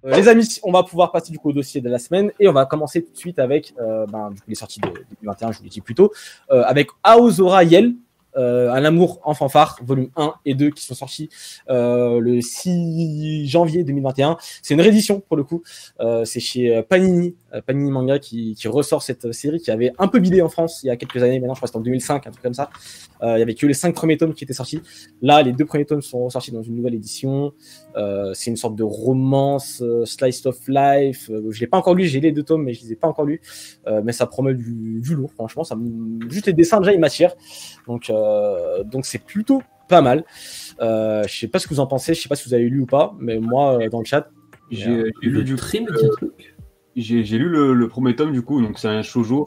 Les amis, on va pouvoir passer du coup au dossier de la semaine et on va commencer tout de suite avec du coup, les sorties de 2021, je vous l'ai dit plus tôt, avec Aozora Yel, Un amour en fanfare, volume 1 et 2 qui sont sortis le 6 janvier 2021. C'est une réédition pour le coup. C'est chez Panini Manga qui ressort cette série qui avait un peu bidé en France il y a quelques années. Maintenant, je crois que c'était en 2005, un truc comme ça. Il y avait que les 5 premiers tomes qui étaient sortis. Là, les 2 premiers tomes sont ressortis dans une nouvelle édition. C'est une sorte de romance, slice of life. Je l'ai pas encore lu, j'ai les 2 tomes, mais je les ai pas encore lus. Mais ça promet du lourd, franchement. Juste les dessins, déjà, ils m'attirent. Donc c'est plutôt pas mal. Je sais pas ce que vous en pensez, je sais pas si vous avez lu ou pas, mais moi, dans le chat... J'ai lu du j'ai lu le premier tome, du coup, donc c'est un shoujo.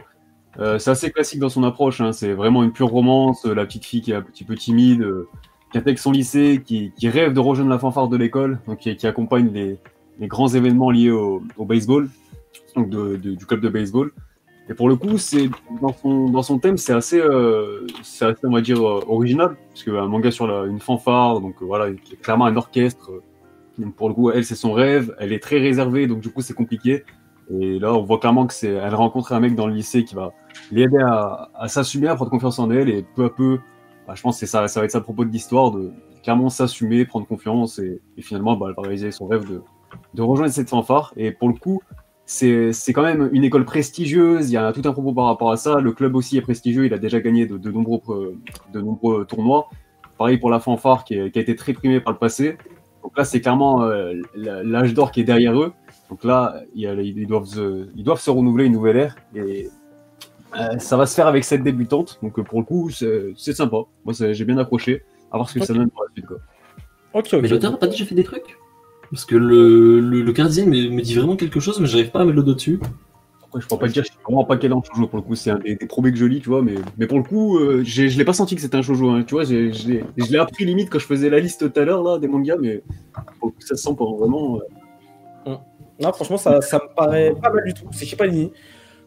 C'est assez classique dans son approche, hein. C'est vraiment une pure romance, la petite fille qui est un petit peu timide, qui intègre son lycée, qui rêve de rejoindre la fanfare de l'école, donc qui accompagne les grands événements liés au baseball, donc du club de baseball. Et pour le coup, c'est dans son thème, c'est assez, on va dire, original, parce qu'un manga sur une fanfare, donc voilà, clairement un orchestre. Donc pour le coup, elle, c'est son rêve, elle est très réservée, donc du coup, c'est compliqué. Et là, on voit clairement que elle rencontre un mec dans le lycée qui va l'aider à s'assumer, à prendre confiance en elle, et peu à peu, je pense que ça va être ça le propos de l'histoire, de clairement s'assumer, prendre confiance, et finalement, elle va réaliser son rêve de rejoindre cette fanfare. Et pour le coup, c'est quand même une école prestigieuse, il y a tout un propos par rapport à ça. Le club aussi est prestigieux, il a déjà gagné de nombreux tournois. Pareil pour la fanfare qui a été très primée par le passé. Donc là, c'est clairement l'âge d'or qui est derrière eux. Donc là, ils doivent se renouveler une nouvelle ère. Et ça va se faire avec cette débutante. Donc pour le coup, c'est sympa. Moi, j'ai bien accroché. À voir ce que ça donne pour la suite, quoi. Ok. Mais l'auteur n'a pas déjà fait des trucs? Parce que le design me dit vraiment quelque chose, mais j'arrive pas à mettre le dos dessus. Après, je pourrais pas te dire, je suis vraiment pas calé en shoujo pour le coup. C'est un des premiers que je lis, tu vois. Mais pour le coup, je l'ai pas senti que c'était un shoujo. Hein, tu vois, je l'ai appris limite quand je faisais la liste tout à l'heure là des mangas, mais pour le coup, ça se sent pas vraiment. Non, franchement, ça me paraît pas mal du tout. C'est chez Panini.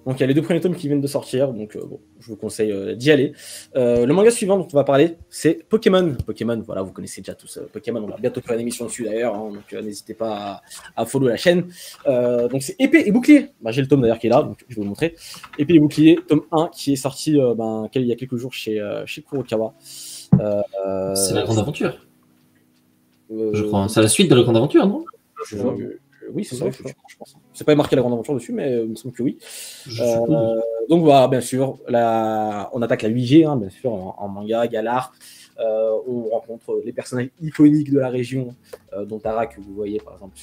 Donc il y a les 2 premiers tomes qui viennent de sortir, donc je vous conseille d'y aller. Le manga suivant dont on va parler, c'est Pokémon. Pokémon, voilà, vous connaissez déjà tous Pokémon, on va bientôt faire une émission dessus d'ailleurs, hein, donc n'hésitez pas à follow la chaîne. Donc c'est Épée et Bouclier. J'ai le tome d'ailleurs qui est là, donc je vais vous le montrer. Épée et Bouclier, tome 1, qui est sorti il y a quelques jours chez Kurokawa. C'est la grande aventure. Je crois. C'est la suite de la grande aventure, non? Oui, c'est ça, je pense. C'est pas marqué la grande aventure dessus, mais il me semble que oui. Donc voilà, bien sûr, on attaque la 8G, hein, bien sûr, en manga, Galar. On rencontre les personnages iconiques de la région, dont Tara, que vous voyez par exemple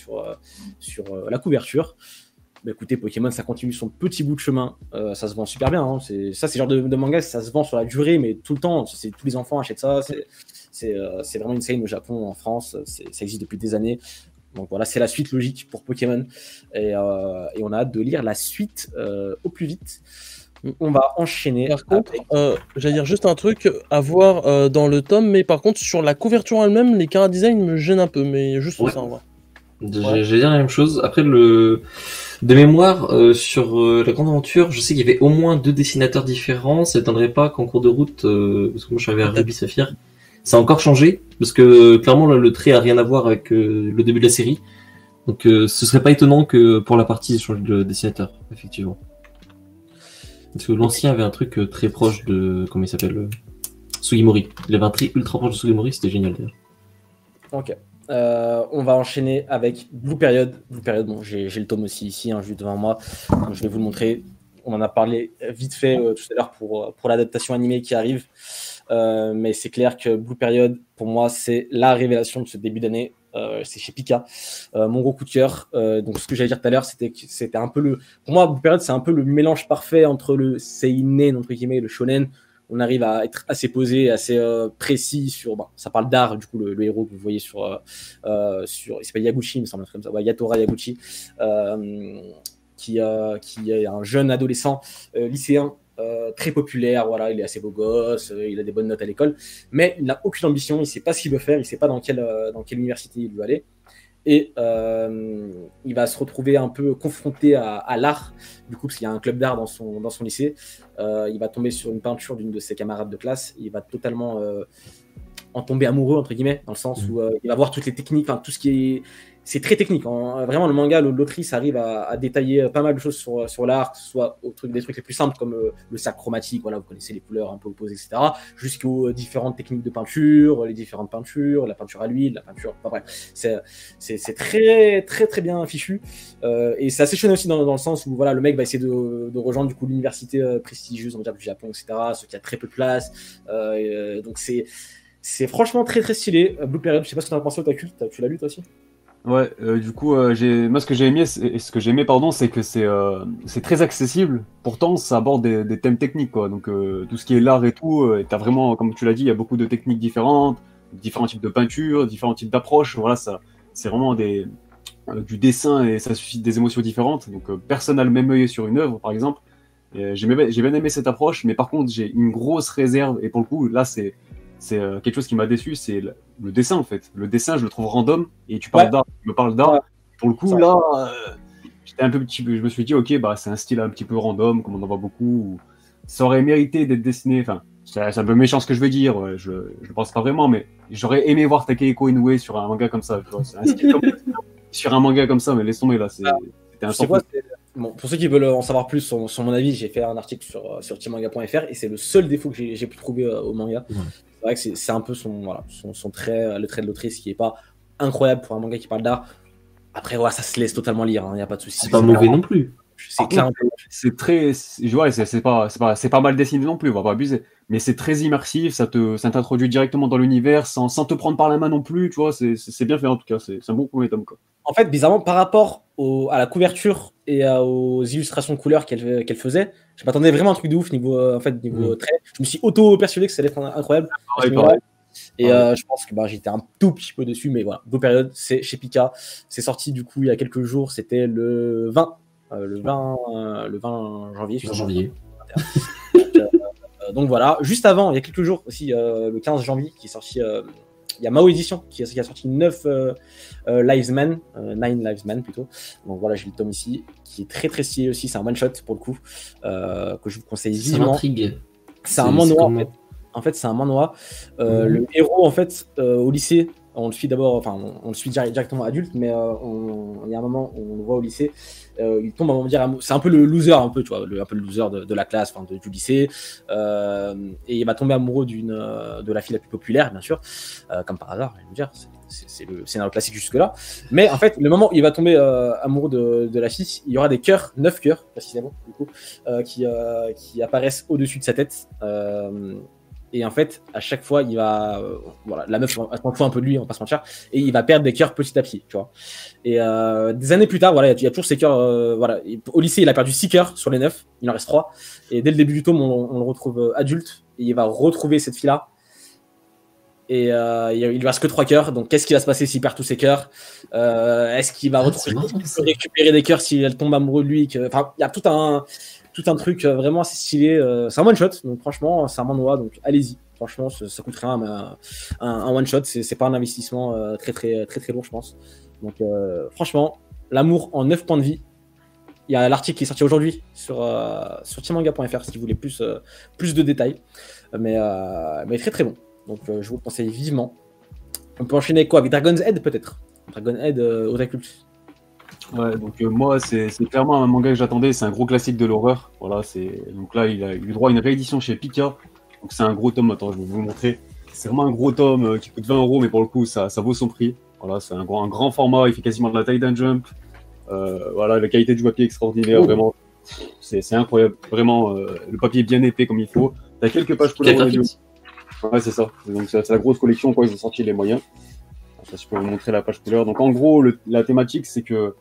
sur la couverture. Écoutez, Pokémon, ça continue son petit bout de chemin. Ça se vend super bien. Hein. C'est le genre de manga, ça se vend sur la durée, mais tout le temps. Tous les enfants achètent ça. C'est vraiment une scène au Japon, en France. Ça existe depuis des années. Donc voilà, c'est la suite logique pour Pokémon. Et on a hâte de lire la suite au plus vite. On va enchaîner. Par contre, j'allais dire juste un truc à voir dans le tome, mais par contre, sur la couverture elle-même, les chara-design me gênent un peu, mais juste ça, on va. J'allais dire la même chose. Après, de mémoire, sur la grande aventure, je sais qu'il y avait au moins 2 dessinateurs différents. Ça n'étonnerait pas qu'en cours de route, parce que moi je suis arrivé à Ruby Saphir, ça a encore changé, parce que clairement là, le trait a rien à voir avec le début de la série. Donc ce serait pas étonnant que pour la partie ils changent de dessinateur, effectivement. Parce que l'ancien avait un truc très proche de... Comment il s'appelle Sugimori. Il avait un trait ultra proche de Sugimori, c'était génial d'ailleurs. Ok. On va enchaîner avec Blue Period. Blue Period, bon, j'ai le tome aussi ici, hein, juste devant moi. Donc, je vais vous le montrer. On en a parlé vite fait tout à l'heure pour l'adaptation animée qui arrive. Mais c'est clair que Blue Period, pour moi, c'est la révélation de ce début d'année. C'est chez Pika. Mon gros coup de cœur. Donc, ce que j'allais dire tout à l'heure, c'était un peu pour moi, Blue Period, c'est un peu le mélange parfait entre le seinen, entre guillemets, et le shonen. On arrive à être assez posé, assez précis sur. Ça parle d'art, du coup, le héros que vous voyez sur il s'appelle Yaguchi, il me semble, comme ça. Ouais, Yatora Yaguchi, qui est un jeune adolescent lycéen. Très populaire, voilà, il est assez beau gosse, il a des bonnes notes à l'école, mais il n'a aucune ambition, il sait pas ce qu'il veut faire, il sait pas dans quelle université il veut aller, et il va se retrouver un peu confronté à l'art, du coup, parce qu'il y a un club d'art dans son lycée. Il va tomber sur une peinture d'une de ses camarades de classe, il va totalement en tomber amoureux, entre guillemets, dans le sens où il va voir toutes les techniques, tout ce qui est. C'est très technique. Hein. Vraiment, le manga, l'autrice arrive à détailler pas mal de choses sur l'art, que ce soit des trucs les plus simples comme le sac chromatique, voilà, vous connaissez les couleurs un peu opposées, etc., jusqu'aux différentes techniques de peinture, les différentes peintures, la peinture à l'huile, la peinture. Enfin bref, c'est très, très, très bien fichu. Et c'est assez chouette aussi dans le sens où voilà, le mec va essayer de rejoindre du coup l'université prestigieuse, on va dire, du Japon, etc., ce qui a très peu de place. Donc c'est franchement très, très stylé. Blue Period, je sais pas ce que tu en as pensé, tu l'as lu toi aussi? Ouais, du coup, moi ce que j'ai aimé, c'est que c'est très accessible. Pourtant, ça aborde des thèmes techniques, quoi. Donc tout ce qui est l'art et tout, et t'as vraiment, comme tu l'as dit, il y a beaucoup de techniques différentes, différents types de peinture, différents types d'approches. Voilà, ça, c'est vraiment du dessin et ça suscite des émotions différentes. Donc personne n'a le même œil sur une œuvre, par exemple. Et j'ai bien aimé cette approche, mais par contre, j'ai une grosse réserve. Et pour le coup, là, c'est quelque chose qui m'a déçu, c'est le dessin en fait. Le dessin, je le trouve random. Et tu parles d'art, tu me parles d'art. Ouais. Pour le coup, là, j'étais un peu petit peu. Je me suis dit, ok, bah c'est un style un petit peu random, comme on en voit beaucoup. Ça aurait mérité d'être dessiné. Enfin, c'est un peu méchant ce que je veux dire. Ouais, je le pense pas vraiment, mais j'aurais aimé voir Takehiko Inoue sur un manga comme ça. Tu vois, c'est un style sur un manga comme ça, mais laisse tomber là. C'était un Bon, pour ceux qui veulent en savoir plus sur mon avis, j'ai fait un article sur teammanga.fr et c'est le seul défaut que j'ai pu trouver au manga. Ouais. C'est vrai que c'est un peu son trait, le trait de l'autrice qui est pas incroyable pour un manga qui parle d'art. Après, ouais, ça se laisse totalement lire, il n'y a pas de souci. C'est pas mauvais non plus. C'est clair. C'est très, ouais, c'est pas mal dessiné non plus, on va pas abuser. Mais c'est très immersif, ça t'introduit directement dans l'univers sans te prendre par la main non plus, tu vois. C'est bien fait en tout cas. C'est un bon premier tome, quoi. En fait, bizarrement, par rapport à la couverture et aux illustrations de couleurs qu'elle faisait, je m'attendais vraiment à un truc de ouf niveau trait. Je me suis auto-persuadé que ça allait être incroyable. Pareil. Et je pense que j'étais un tout petit peu dessus, mais voilà. Blue Period, c'est chez Pika. C'est sorti du coup il y a quelques jours. C'était le 20 janvier. Donc voilà. Juste avant, il y a quelques jours aussi, le 15 janvier, qui est sorti. Il y a Mao Edition qui a sorti 9 Lives Man, 9 Lives Man plutôt. Donc voilà, j'ai le tome ici, qui est très très stylé aussi. C'est un one shot pour le coup, que je vous conseille vivement. C'est un manhwa en fait. C'est un manhwa. Le héros en fait au lycée, on le suit d'abord, enfin on le suit directement adulte, mais il y a un moment où on le voit au lycée. Il tombe, on va dire, c'est un peu le loser, un peu, tu vois, un peu le loser de la classe, enfin du lycée, et il va tomber amoureux de la fille la plus populaire, bien sûr, comme par hasard, je vais vous dire, c'est le scénario classique jusque-là. Mais en fait, le moment où il va tomber amoureux de la fille, il y aura des cœurs, 9 cœurs précisément, du coup, qui apparaissent au-dessus de sa tête. Et en fait, à chaque fois, il va, la meuf, elle s'en fout un peu de lui, on va pas se mentir, et il va perdre des cœurs petit à petit, tu vois. Et des années plus tard, voilà, il y a toujours ces cœurs, au lycée, il a perdu 6 cœurs sur les 9, il en reste 3. Et dès le début du tome, on le retrouve adulte, et il va retrouver cette fille-là. Et il lui reste que 3 cœurs, donc qu'est-ce qui va se passer s'il perd tous ses cœurs? Est-ce qu'il va récupérer des cœurs si elle tombe amoureuse de lui? Enfin, il y a tout un truc vraiment assez stylé. C'est un one shot, donc franchement, c'est un manhwa, donc allez-y. Franchement, ça coûte rien, mais un one shot, c'est pas un investissement très très très très lourd, je pense. Donc franchement, l'amour en 9 points de vie. Il y a l'article qui est sorti aujourd'hui sur teammanga.fr si vous voulez plus de détails, mais très très bon. Donc je vous le conseille vivement. On peut enchaîner avec quoi? Avec Dragon's Head peut-être. Dragon's Head Otakult. Ouais, donc moi c'est clairement un manga que j'attendais, c'est un gros classique de l'horreur. Voilà, donc là il a eu droit à une réédition chez Pika. Donc c'est un gros tome, attends, je vais vous montrer. C'est vraiment un gros tome qui coûte 20 €, mais pour le coup ça vaut son prix. Voilà, c'est un grand format, il fait quasiment de la taille d'un Jump. Voilà, la qualité du papier est extraordinaire, vraiment. C'est incroyable, vraiment. Le papier est bien épais comme il faut. T'as quelques pages couleur. Ouais, c'est ça. Donc c'est la grosse collection quand ils ont sorti les moyens. Je peux vous montrer la page couleur. Donc en gros, la thématique c'est que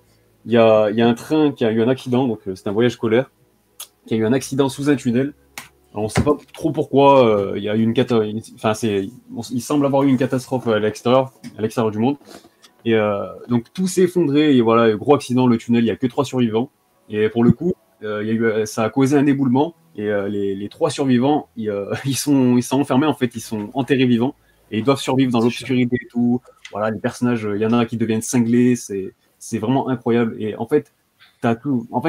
il y a un train qui a eu un accident, donc c'est un voyage scolaire, qui a eu un accident sous un tunnel. Alors, on ne sait pas trop pourquoi. Il y a eu il semble avoir eu une catastrophe à l'extérieur du monde. Et donc tout s'est effondré et voilà, gros accident, le tunnel, il n'y a que 3 survivants. Et pour le coup, ça a causé un éboulement et les 3 survivants, ils sont enfermés en fait, ils sont enterrés vivants et ils doivent survivre dans l'obscurité et tout. Voilà, les personnages, il y en a qui deviennent cinglés, c'est vraiment incroyable. Et en fait,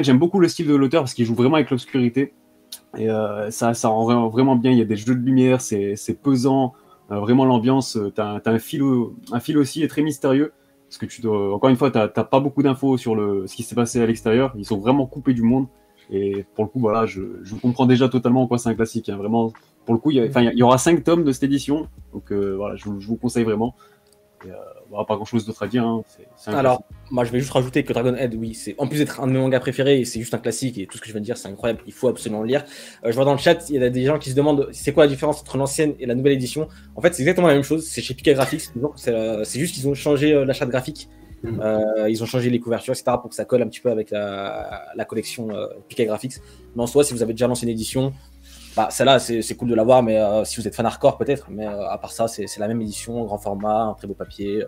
j'aime beaucoup le style de l'auteur parce qu'il joue vraiment avec l'obscurité et ça rend vraiment bien. Il y a des jeux de lumière, c'est pesant. vraiment l'ambiance, t'as un fil aussi très mystérieux. Parce que encore une fois, t'as pas beaucoup d'infos sur ce qui s'est passé à l'extérieur. Ils sont vraiment coupés du monde. Et pour le coup, voilà, je comprends déjà totalement en quoi c'est un classique. Hein. Vraiment, pour le coup, il y aura 5 tomes de cette édition. Donc voilà, je vous conseille vraiment. Et, voilà, pas grand chose d'autre à dire. Hein. Alors, moi je vais juste rajouter que Dragonhead, oui, c'est en plus d'être un de mes mangas préférés, c'est juste un classique et tout ce que je viens de dire, c'est incroyable. Il faut absolument le lire. Je vois dans le chat, il y a des gens qui se demandent c'est quoi la différence entre l'ancienne et la nouvelle édition. En fait, c'est exactement la même chose. C'est chez Pika Graphics. C'est juste qu'ils ont changé la charte graphique. Ils ont changé les couvertures, etc. pour que ça colle un petit peu avec la collection Pika Graphics. Mais en soi, si vous avez déjà l'ancienne édition, bah, celle-là, c'est cool de l'avoir, mais si vous êtes fan hardcore, peut-être. Mais à part ça, c'est la même édition, grand format, un très beau papier.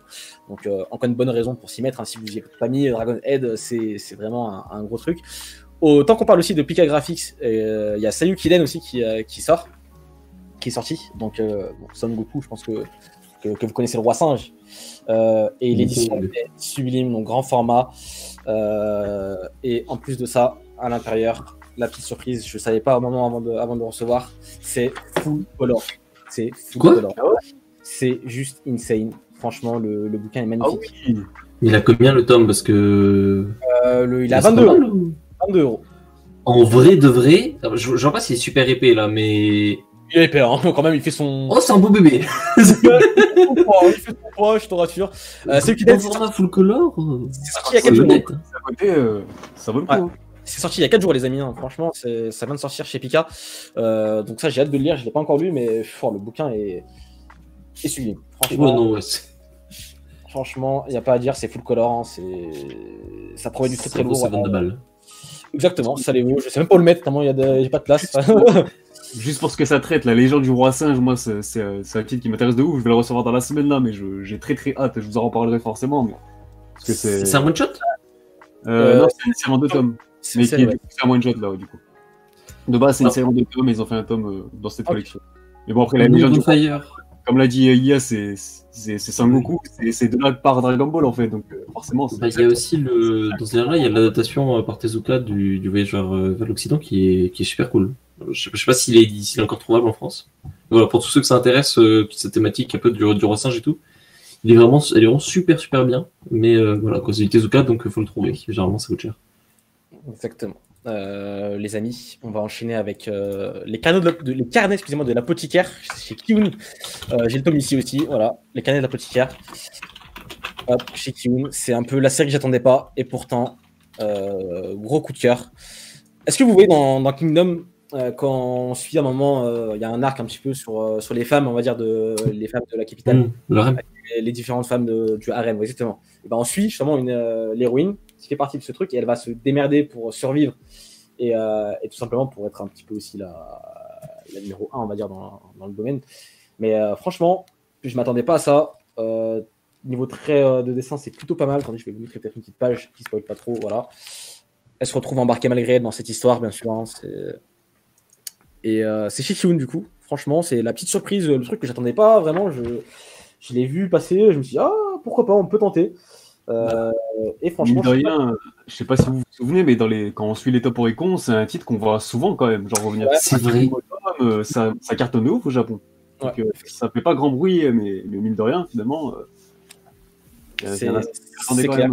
Donc, encore une bonne raison pour s'y mettre. Hein. Si vous n'y avez pas mis Dragonhead, c'est vraiment un gros truc. Autant qu'on parle aussi de Pika Graphics, il y a Sayuki Den aussi qui est sorti. Donc, Son Goku, je pense que vous connaissez le Roi Singe. Et l'édition est sublime, donc grand format. Et en plus de ça, à l'intérieur, la petite surprise, je ne savais pas au moment avant de recevoir, c'est full color. C'est full color. C'est juste insane. Franchement, le bouquin est magnifique. Ah oui. Il a combien le tome? Parce que. Il a 22 €. 22 €. En vrai de vrai, je vois pas s'il est super épais là, mais. Il est épais, hein. Quand même, il fait son. Oh, c'est un beau bébé! Il fait son poids, je te rassure. C'est qui format full color. C'est sorti il y a 4 jours. À côté, ça vaut le coup. Ouais. C'est sorti il y a 4 jours, les amis. Hein. Franchement, ça vient de sortir chez Pika. Donc, ça, j'ai hâte de le lire. Je ne l'ai pas encore lu, mais le bouquin est sublime. Franchement, il n'y a pas à dire. C'est full color. Hein. Ça promet du très très lourd. Ça vaut 22 balles. Exactement, ça les vaut. Je sais même pas où le mettre, tellement j'ai pas de place. Juste pour ce que ça traite, la légende du roi singe, moi, c'est un titre qui m'intéresse de ouf. Je vais le recevoir dans la semaine là, mais j'ai très très hâte. Je vous en reparlerai forcément. Mais... C'est un one shot? Non, c'est une série en 2 tomes. Mais c'est un one shot là, du coup. De base, c'est une série en 2 tomes, mais ils ont fait un tome dans cette collection. Mais bon, après, la légende du Fire. Comme l'a dit Ia, c'est Sangoku, c'est de là par Dragon Ball en fait, donc forcément. Il y a aussi dans ce dernier-là, il y a l'adaptation par Tezuka du Voyageur vers l'Occident qui est super cool. Je sais pas s'il est encore trouvable en France. Voilà, pour tous ceux que ça intéresse, cette thématique un peu du roi singe et tout, elle est vraiment super super bien. Mais voilà, c'est du Tezuka, donc il faut le trouver. Généralement, ça coûte cher. Exactement. Les amis, on va enchaîner avec les carnets de l'apothicaire chez Kiun. J'ai le tome ici aussi, voilà, les carnets de l'apothicaire. Hop, chez Kiun, c'est un peu la série que j'attendais pas, et pourtant, gros coup de cœur. Est-ce que vous voyez dans Kingdom, quand on suit à un moment, il y a un arc un petit peu sur les femmes, on va dire, les femmes de la capitale, les différentes femmes du harem, exactement. Et ben, on suit justement l'héroïne qui fait partie de ce truc et elle va se démerder pour survivre et tout simplement pour être un petit peu aussi la numéro 1, on va dire, dans le domaine. Mais franchement, je m'attendais pas à ça. Niveau trait de dessin, c'est plutôt pas mal. Attendez, je vais vous montrer peut-être une petite page qui spoil pas trop. Voilà. Elle se retrouve embarquée malgré elle dans cette histoire, bien sûr. Hein, c'est chez Kiun, du coup. Franchement, c'est la petite surprise, le truc que j'attendais pas vraiment. Je l'ai vu passer, je me suis dit, pourquoi pas, on peut tenter. Et franchement, de rien, je sais pas si vous vous souvenez, mais quand on suit les Top Oricon, c'est un titre qu'on voit souvent quand même. Genre revenir. Ouais, c'est vrai. Ça cartonne de ouf au Japon. Donc, ça fait pas grand bruit, mais mine de rien, finalement. C'est clair.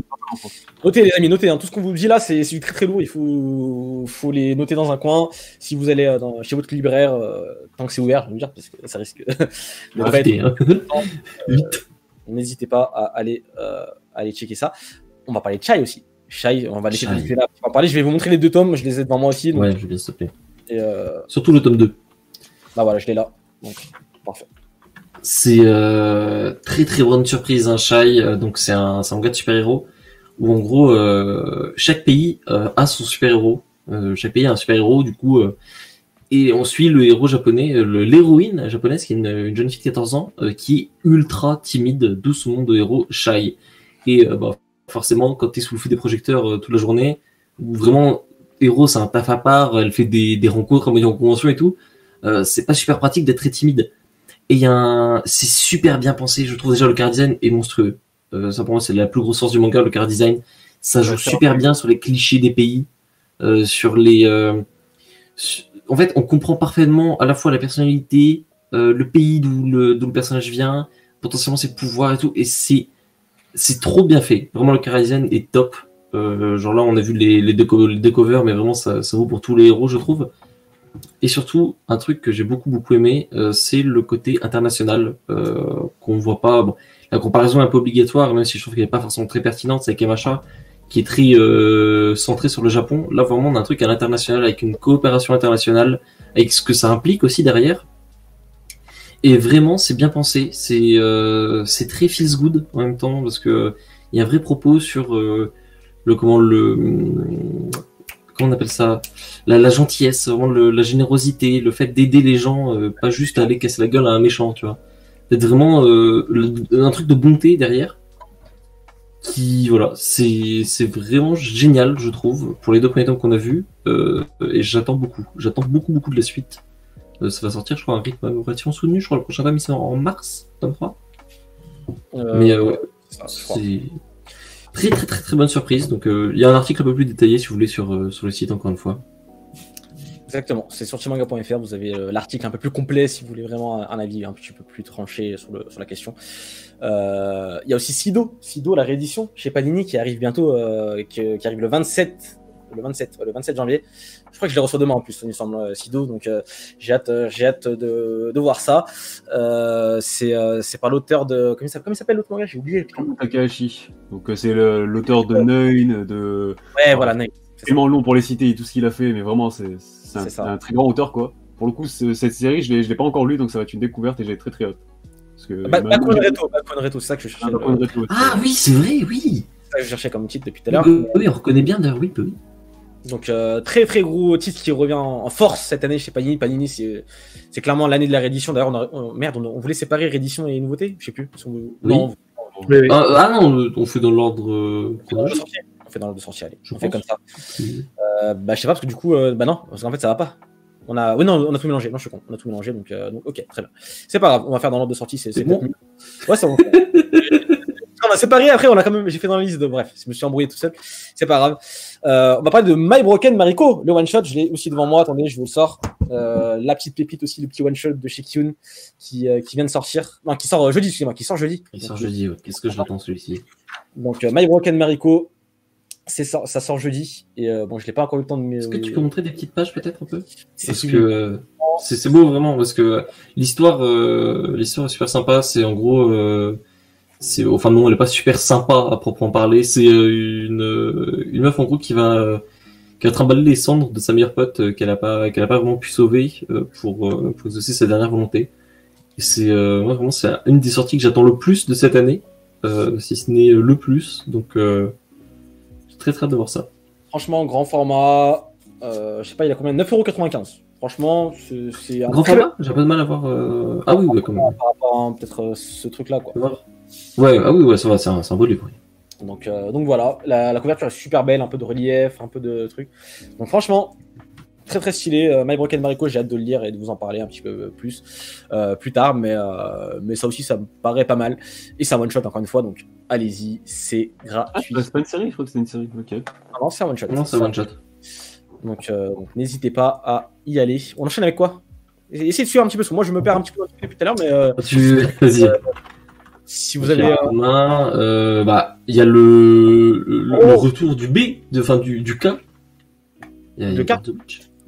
Notez, les amis, notez. Hein. Tout ce qu'on vous dit là, c'est du très très lourd. Il faut les noter dans un coin. Si vous allez chez votre libraire, tant que c'est ouvert, je veux dire, parce que ça risque de pas être. Vite. N'hésitez pas à aller checker ça. On va parler de Chai aussi. Chai, on va laisser là. On va parler. Je vais vous montrer les 2 tomes. Je les ai devant moi aussi. Donc... Ouais, je vais bien stopper. Surtout le tome 2. Bah voilà, je l'ai là. Donc, parfait. C'est très très bonne surprise, un Chai. Donc c'est un manga de super-héros où en gros chaque pays a son super-héros. Chaque pays a un super-héros du coup. Et on suit le héros japonais, l'héroïne japonaise qui est une jeune fille de 14 ans qui est ultra timide, d'où son nom de héros Chai. Et forcément, quand t'es sous le feu des projecteurs toute la journée, où vraiment héros c'est un taf à part, elle fait des rencontres en convention et tout, c'est pas super pratique d'être très timide. Et c'est super bien pensé, je trouve déjà le char design est monstrueux. Ça pour moi c'est la plus grosse force du manga, le char design. Ça joue super bien sur les clichés des pays, sur les... En fait, on comprend parfaitement à la fois la personnalité le pays d'où le personnage vient, potentiellement ses pouvoirs et tout, et c'est trop bien fait. Vraiment, le chara design est top. Genre là, on a vu les deux covers, mais vraiment, ça vaut pour tous les héros, je trouve. Et surtout, un truc que j'ai beaucoup aimé, c'est le côté international qu'on voit pas. Bon, la comparaison est un peu obligatoire, même si je trouve qu'elle n'est pas forcément très pertinente, c'est avec MHA, qui est très centré sur le Japon. Là, vraiment, on a un truc à l'international, avec une coopération internationale, avec ce que ça implique aussi derrière. Et vraiment, c'est bien pensé. C'est très feels good en même temps, parce que il y a un vrai propos sur comment on appelle ça, la gentillesse, vraiment la générosité, le fait d'aider les gens, pas juste aller casser la gueule à un méchant, tu vois. C'est vraiment un truc de bonté derrière. Qui, voilà, c'est vraiment génial, je trouve, pour les 2 premiers tomes qu'on a vus. Et j'attends beaucoup de la suite. Ça va sortir, je crois, à un rythme relativement soutenu. Je crois que le prochain tome, il sort en mars, tome 3. Mais ouais, c'est très bonne surprise. Donc, il y a un article un peu plus détaillé, si vous voulez, sur le site, encore une fois. Exactement, c'est sur timanga.fr, vous avez l'article un peu plus complet si vous voulez vraiment un avis un petit peu plus tranché sur la question. Il y a aussi Sido, la réédition chez Panini qui arrive bientôt, qui arrive le 27 janvier. Je crois que je les reçois demain en plus, il me semble, Sido, donc j'ai hâte de voir ça. C'est par l'auteur de... Comment il s'appelle l'autre manga? J'ai oublié. Takahashi. Donc c'est l'auteur de Neun, de... Ouais, voilà, Neun. C'est tellement long pour les citer et tout ce qu'il a fait, mais vraiment, c'est un très grand auteur, quoi. Pour le coup, cette série, je l'ai pas encore lue, donc ça va être une découverte et j'ai très hâte. Bakon Reto, c'est ça que je cherchais. Ah oui, c'est vrai, oui. C'est ça que je cherchais comme titre depuis tout à l'heure. Oui, on reconnaît bien d'ailleurs, oui. Donc très gros titre qui revient en force cette année chez Panini. Panini, c'est clairement l'année de la réédition. D'ailleurs, on voulait séparer réédition et nouveauté, je sais plus. Non, oui. Non, on fait dans l'ordre chronologique. On fait dans l'ordre de sortie, allez. On fait comme ça. Je sais pas parce que du coup, non, parce qu'en fait ça va pas. On a tout mélangé. Non, je suis con. On a tout mélangé, donc ok, très bien. C'est pas grave. On va faire dans l'ordre de sortie. C'est bon. Ouais, c'est bon. On a séparé. Après, j'ai fait dans la liste. Bref, je me suis embrouillé tout seul. C'est pas grave. On va parler de My Broken Mariko, le one shot. Je l'ai aussi devant moi. Attendez, je vous le sors. La petite pépite aussi, le petit one shot de chez Kyun qui vient de sortir. Non, qui sort jeudi. Excusez-moi, qui sort jeudi. Il sort jeudi. Ouais. Qu'est-ce que je l'attends celui-ci? Donc My Broken Mariko. Ça sort jeudi et bon, je l'ai pas encore eu le temps de. Est-ce que tu peux montrer des petites pages peut-être un peu? Parce que c'est beau vraiment parce que l'histoire est super sympa. C'est en gros, enfin non, elle est pas super sympa à proprement parler. C'est une meuf en gros qui va trimballer les cendres de sa meilleure pote qu'elle a pas vraiment pu sauver pour exaucer sa dernière volonté. Et c'est moi vraiment c'est une des sorties que j'attends le plus de cette année, si ce n'est le plus. Donc très hâte de voir ça. Franchement, grand format. Je sais pas, il a combien? 9,95 €. Franchement, c'est un grand format. J'ai pas de mal à voir. Ah oui, quand même. Par rapport à peut-être ce truc-là, quoi. Ouais, ah oui, ouais, ça va, c'est un beau livre. Donc voilà, la couverture est super belle, un peu de relief, un peu de trucs. Donc franchement, très stylé. My Broken Mariko, j'ai hâte de le lire et de vous en parler un petit peu plus tard, mais ça aussi, ça me paraît pas mal. Et c'est un one shot encore une fois, donc allez-y, c'est gratuit. C'est pas une série, je crois que c'est une série. Ok. Non, c'est un one shot. Non, c'est un one shot. Donc n'hésitez pas à y aller. On enchaîne avec quoi? Essayez de suivre un petit peu, parce que moi je me perds un petit peu depuis tout à l'heure, mais vas-y. Si vous avez il y a le retour du B, du K. Le K.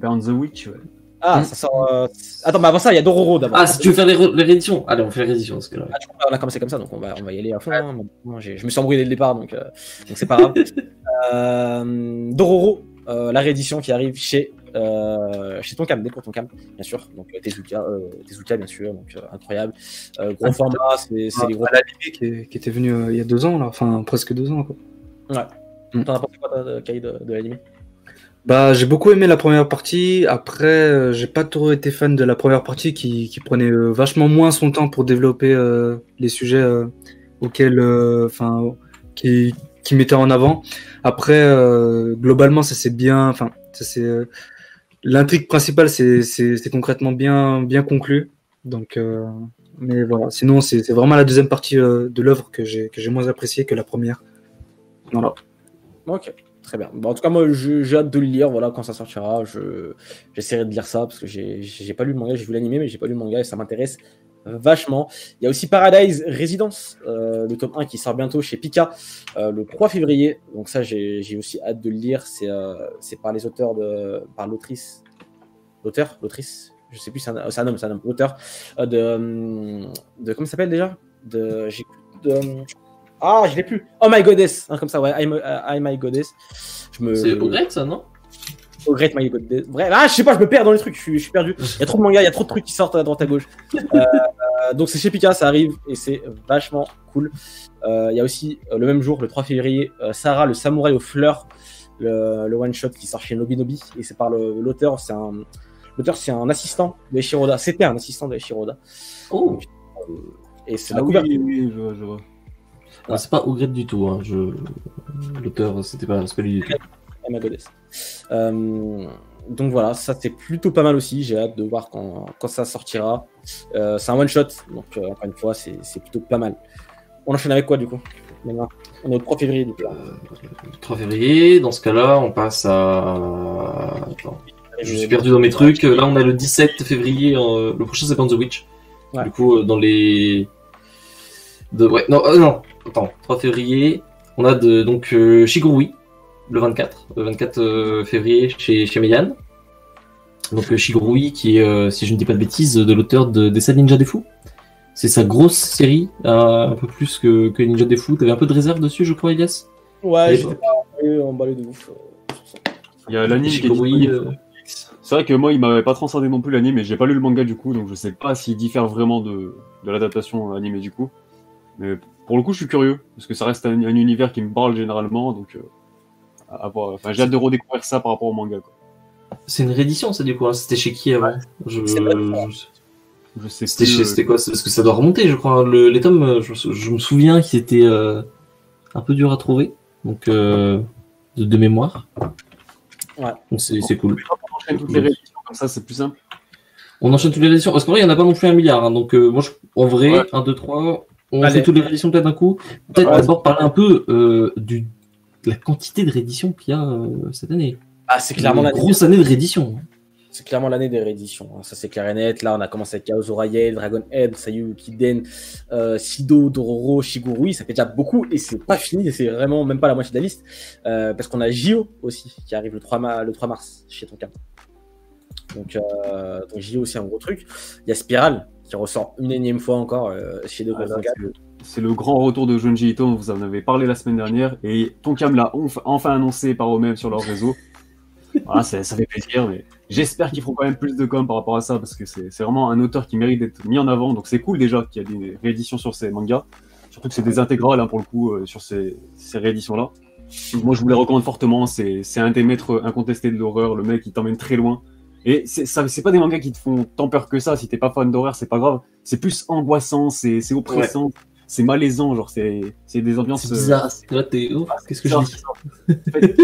Burn the Witch, ouais. Ah, ça sort. Attends, mais avant ça, il y a Dororo d'abord. Ah, si tu veux faire les rééditions, allez, on fait les rééditions dans ce cas-là. Du coup, on a commencé comme ça, donc on va y aller à fond. Hein. Moi, je me suis embrouillé dès le départ, donc c'est pas grave. Dororo, la réédition qui arrive chez Tonkam, dès pour Tonkam, bien sûr. Donc Tezuka, bien sûr, donc incroyable. Gros format, c'est les gros. L'anime qui était venu il y a 2 ans, là, enfin presque 2 ans, quoi. Ouais. T'en as pensé quoi, Kai, de l'anime? Bah, j'ai beaucoup aimé la première partie. Après, j'ai pas trop été fan de la première partie qui prenait vachement moins son temps pour développer les sujets auxquels, qui mettait en avant. Après, globalement, ça c'est bien. Enfin, ça c'est l'intrigue principale, c'est concrètement bien conclu. Donc, mais voilà. Sinon, c'est vraiment la deuxième partie de l'œuvre que j'ai moins appréciée que la première. Voilà. Ok. Très bien. Bon, en tout cas, moi, j'ai hâte de le lire. Voilà, quand ça sortira, j'essaierai de lire ça parce que j'ai pas lu le manga. J'ai vu l'animé, mais j'ai pas lu le manga et ça m'intéresse vachement. Il y a aussi Paradise Residence, le tome 1 qui sort bientôt chez Pika le 3 février. Donc ça, j'ai aussi hâte de le lire. C'est par les auteurs par l'autrice, je sais plus, c'est un homme, l'auteur de comment ça s'appelle déjà, je l'ai plus. Oh my goddess, comme ça, ouais. I my goddess. C'est Ogrette, ça, non? Ogrette, my goddess. Bref, je sais pas, je me perds dans les trucs. Je suis perdu. Il y a trop de mangas, il y a trop de trucs qui sortent à droite à gauche. Donc c'est chez Pika, ça arrive et c'est vachement cool. Il y a aussi le même jour, le 3 février, Sarah, le samouraï aux fleurs, le one shot qui sort chez Nobinobi et c'est par l'auteur. L'auteur, c'est un assistant de Eiichiro. C'était un assistant de Eiichiro. Oh. Donc, et c'est la couverture. Oui, je vois. C'est pas Ogrette du tout. Hein. L'auteur, c'est pas lui du tout. My goddess. Donc voilà, ça c'est plutôt pas mal aussi. J'ai hâte de voir quand ça sortira. C'est un one shot, donc encore une fois, c'est plutôt pas mal. On enchaîne avec quoi du coup? Maintenant, on est au 3 février du coup. 3 février, dans ce cas-là, on passe à. Attends. Je suis perdu dans mes trucs. Là, on a le 17 février. Le prochain, c'est Band the Witch. Ouais. Du coup, dans les. Non. Attends. 3 février. On a donc Shigurui, le 24 février chez Meian. Donc Shigurui, qui est, si je ne dis pas de bêtises, de l'auteur des 7 Ninja des Fous. C'est sa grosse série, un peu plus que Ninja des Fous. T'avais un peu de réserve dessus, je crois, Elias? Ouais, j'étais pas emballé de ouf. Il y a l'anime Shigurui. C'est vrai que moi, il m'avait pas transcendé non plus l'anime, mais j'ai pas lu le manga du coup, donc je sais pas s'il diffère vraiment de l'adaptation animée du coup. Mais pour le coup, je suis curieux, parce que ça reste un univers qui me parle généralement, donc à voir. Enfin, j'ai hâte de redécouvrir ça par rapport au manga, quoi. C'est une réédition, ça, du coup. Hein. C'était chez qui avant? Je sais plus. C'était quoi? Parce que ça doit remonter, je crois. Les tomes, je me souviens qu'ils étaient un peu durs à trouver, donc de mémoire. Ouais. Donc c'est cool. On enchaîne toutes les rééditions, comme ça, c'est plus simple. On enchaîne toutes les rééditions. Parce qu'en vrai, il n'y en a pas non plus 1 milliard. Hein. Donc, moi, en vrai, 1, 2, 3, on fait toutes les rééditions peut-être d'un coup. Peut-être d'abord parler un peu de la quantité de rééditions qu'il y a cette année. Ah, c'est clairement la grosse année de réédition. C'est clairement l'année des rééditions. Ça, c'est clair et net. Là, on a commencé avec Chaos Oriel, Dragon Head, Sayu Kiden, Sido, Dororo, Shigurui. Ça fait déjà beaucoup et c'est pas fini. C'est vraiment même pas la moitié de la liste. Parce qu'on a J.O. aussi qui arrive le 3 mars chez Tonkam. Donc J.O. aussi un gros truc. Il y a Spiral qui ressort une énième fois encore chez Tonkam. C'est le grand retour de Junji Ito. Vous en avez parlé la semaine dernière et Tonkam l'a enfin annoncé par eux-mêmes sur leur réseau. Voilà, ça fait plaisir, mais j'espère qu'ils feront quand même plus de com par rapport à ça, parce que c'est vraiment un auteur qui mérite d'être mis en avant, donc c'est cool déjà qu'il y a des rééditions sur ces mangas, surtout que c'est des intégrales hein, pour le coup sur ces rééditions-là. Moi je vous les recommande fortement, c'est un des maîtres incontestés de l'horreur, le mec il t'emmène très loin, et c'est pas des mangas qui te font tant peur que ça, si t'es pas fan d'horreur c'est pas grave, c'est plus angoissant, c'est oppressant. Ouais. C'est malaisant, genre c'est des ambiances. C'est bizarre. Là, t'es qu'est-ce que je dis? En fait,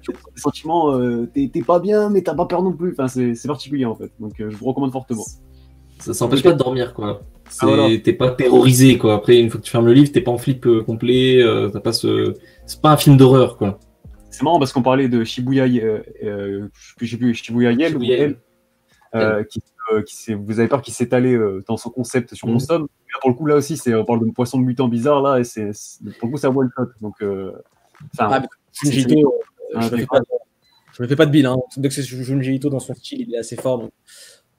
tu as des sentiments, t'es pas bien, mais t'as pas peur non plus. Enfin, c'est particulier en fait. Donc, je vous recommande fortement. Ça s'empêche pas de dormir, quoi. T'es pas terrorisé, quoi. Après, une fois que tu fermes le livre, t'es pas en flip complet. T'as pas c'est pas un film d'horreur, quoi. C'est marrant parce qu'on parlait de Shibuya, je sais plus, Shibuya Yel ou Elle, vous avez peur qu'il s'est allé dans son concept sur Monstrum. Pour le coup, là aussi, on parle de poisson mutant bizarre, là, et pour le coup, c'est un one shot. Donc, Junji Ito, je me fais pas de bill. Hein. Dès que c'est Junji Ito dans son style, il est assez fort. Donc,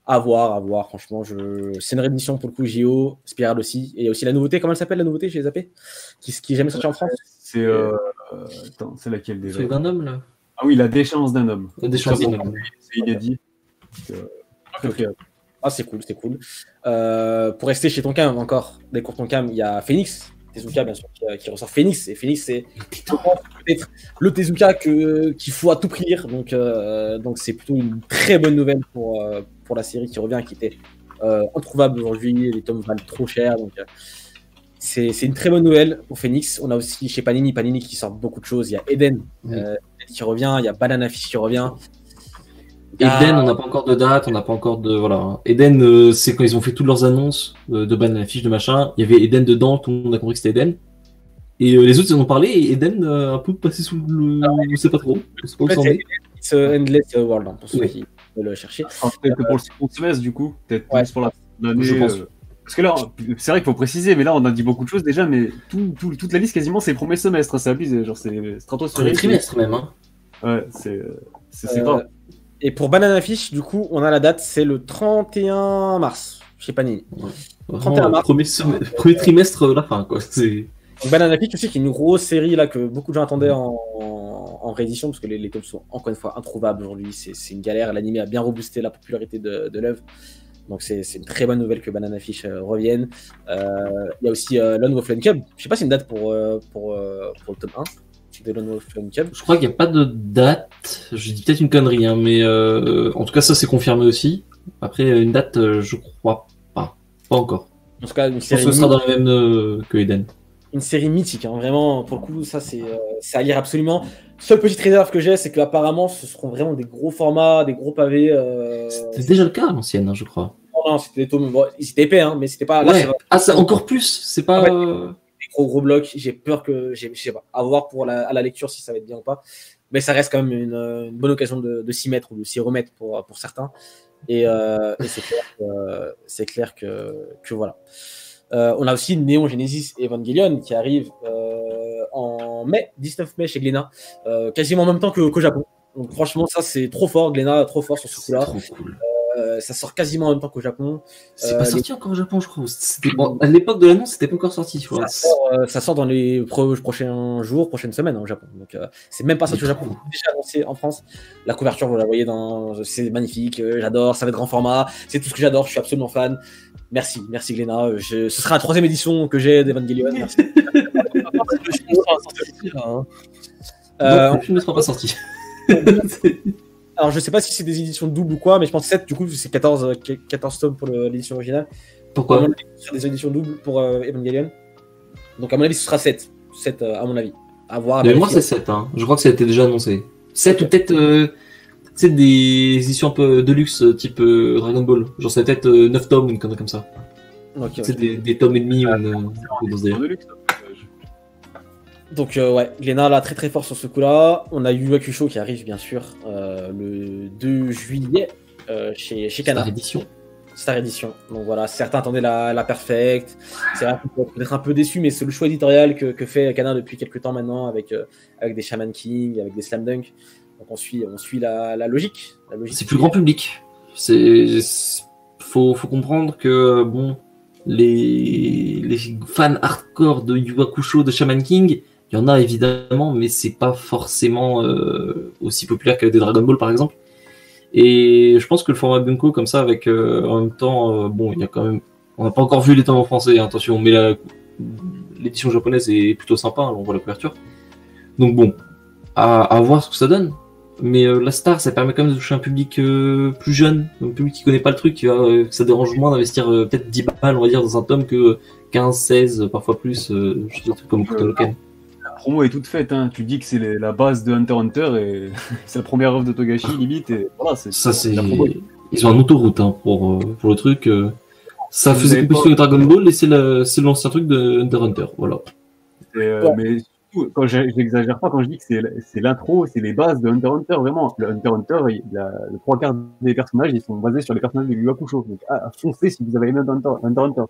à voir. Franchement, c'est une réédition pour le coup, J.O., Spiral aussi. Et il y a aussi la nouveauté, comment elle s'appelle la nouveauté chez Zappé qui est jamais sortie en France. C'est laquelle déjà? C'est d'un homme, là. Ah oui, la déchéance d'un homme. La déchéance d'un homme. C'est inédit. Okay. Ah, c'est cool. Pour rester chez Tonkam encore, des cours Tonkam, il y a Phoenix, Tezuka bien sûr, qui ressort Phoenix. Et Phoenix, c'est peut-être le Tezuka qu'il faut à tout prix lire. Donc c'est plutôt une très bonne nouvelle pour la série qui revient, qui était introuvable aujourd'hui. Les tomes valent trop cher. Donc c'est une très bonne nouvelle pour Phoenix. On a aussi chez Panini qui sort beaucoup de choses. Il y a Eden qui revient, il y a Banana Fish qui revient. Eden, on n'a pas encore de date, on n'a pas encore de. Voilà. Eden, c'est quand ils ont fait toutes leurs annonces de Banana Fish, de machin. Il y avait Eden dedans, tout le monde a compris que c'était Eden. Et les autres, ils en ont parlé, et Eden un peu passé sous le. Je sais pas trop. Je sais pas où ça en est. It's Endless World, hein, pour ceux qui veulent le chercher. Peut-être que pour le second semestre, du coup, peut-être plus pour l'année. Je pense. Parce que là, c'est vrai qu'il faut préciser, mais là, on a dit beaucoup de choses déjà, mais toute la liste, quasiment, c'est le premier semestre. C'est abusé. Genre, c'est stratosphérique. Premier trimestre, même. Hein. Ouais, c'est grave. Et pour Banana Fish, du coup, on a la date, c'est le 31 mars, chez Panini. Ouais. 31 mars. Premier trimestre, la fin, quoi. Donc Banana Fish aussi, qui est une grosse série là, que beaucoup de gens attendaient en réédition, parce que les tomes sont encore une fois introuvables aujourd'hui. C'est une galère. L'anime a bien reboosté la popularité de l'œuvre. Donc c'est une très bonne nouvelle que Banana Fish revienne. Il y a aussi Lone Wolf Cub. Je sais pas si c'est une date pour le tome 1 de Lone Wolf Cub. Je crois qu'il n'y a pas de date. Je dis peut-être une connerie, hein, mais en tout cas ça c'est confirmé aussi. Après une date, je crois pas. Pas encore. En tout cas, une Je pense série que ce sera dans la même que Eden. Une série mythique, hein, vraiment, pour le coup, ça c'est à lire absolument. Seule petite réserve que j'ai, c'est qu'apparemment ce seront vraiment des gros formats, des gros pavés. C'était déjà le cas à l'ancienne, hein, je crois. Non, c'était des tomes, bon, c'était épais, hein, mais c'était pas. Ouais. Là, c'est encore plus, c'est pas. Des gros blocs, j'ai peur que. Je sais pas, à voir à la lecture si ça va être bien ou pas. Mais ça reste quand même une bonne occasion de s'y mettre ou de s'y remettre pour certains. Et c'est clair que voilà. On a aussi Neon Genesis Evangelion qui arrive en mai, 19 mai chez Glénat, quasiment en même temps qu'au Japon. Donc franchement, ça c'est trop fort, Glénat, trop fort sur ce coup-là. Trop cool. Ça sort quasiment en même temps qu'au Japon. C'est pas sorti encore au Japon, je crois. Bon, à l'époque de l'annonce, c'était pas encore sorti. Je crois. Ça sort dans les prochains jours, prochaines semaines au Japon. Donc c'est même pas sorti au Japon, c'est déjà annoncé en France. La couverture, vous la voyez c'est magnifique, j'adore, ça va être grand format, c'est tout ce que j'adore, je suis absolument fan. Merci Glénat. Ce sera la 3e édition que j'ai d'Evangelion. Merci. Le film ne sera pas sorti. Alors, je sais pas si c'est des éditions doubles ou quoi, mais je pense que 7, du coup, c'est 14 tomes pour l'édition originale. Pourquoi c'est des éditions doubles pour Evangelion. Donc, à mon avis, ce sera 7. 7, à mon avis. À voir. Mais moi, c'est 7. Hein. Je crois que ça a été déjà annoncé. 7 ou peut-être des éditions un peu de luxe, type Dragon Ball. Genre, c'est peut-être 9 tomes, une connerie comme ça. Okay, c'est des tomes et demi ou dans ce délire. Donc ouais, Glénat là très très fort sur ce coup-là. On a Yu Yu Hakusho qui arrive bien sûr le 2 juillet chez Kana. Star Edition. Donc voilà, certains attendaient la Perfect. C'est vrai qu'on peut être un peu déçu, mais c'est le choix éditorial que fait Kana depuis quelques temps maintenant avec des Shaman King, avec des Slam Dunk. Donc on suit la logique. C'est plus grand public. Faut comprendre que bon, les fans hardcore de Yu Yu Hakusho, de Shaman King, il y en a évidemment, mais c'est pas forcément aussi populaire que des Dragon Ball par exemple. Et je pense que le format Bunko comme ça, avec en même temps, bon, il y a quand même, on n'a pas encore vu les tomes en français, hein, attention, mais l'édition japonaise est plutôt sympa, hein, on voit la couverture. Donc bon, à voir ce que ça donne. Mais la Star, ça permet quand même de toucher un public plus jeune, un public qui connaît pas le truc, que ça dérange moins d'investir peut-être 10 balles, on va dire, dans un tome que 15, 16, parfois plus, je sais, comme Loken. La promo est toute faite, hein. Tu dis que c'est la base de Hunter x Hunter et c'est la première œuvre de Togashi limite et voilà, c'est la promo. Ils ont un autoroute hein, pour le truc. Ça faisait compétition avec Dragon Ball et c'est l'ancien truc de Hunter x Hunter, voilà. Mais quand j'exagère pas quand je dis que c'est l'intro, c'est les bases de Hunter x Hunter, vraiment. Le Hunter x Hunter, le 3/4 des personnages, ils sont basés sur les personnages de Yu Yu Hakusho. Donc foncez si vous avez aimé Hunter x Hunter.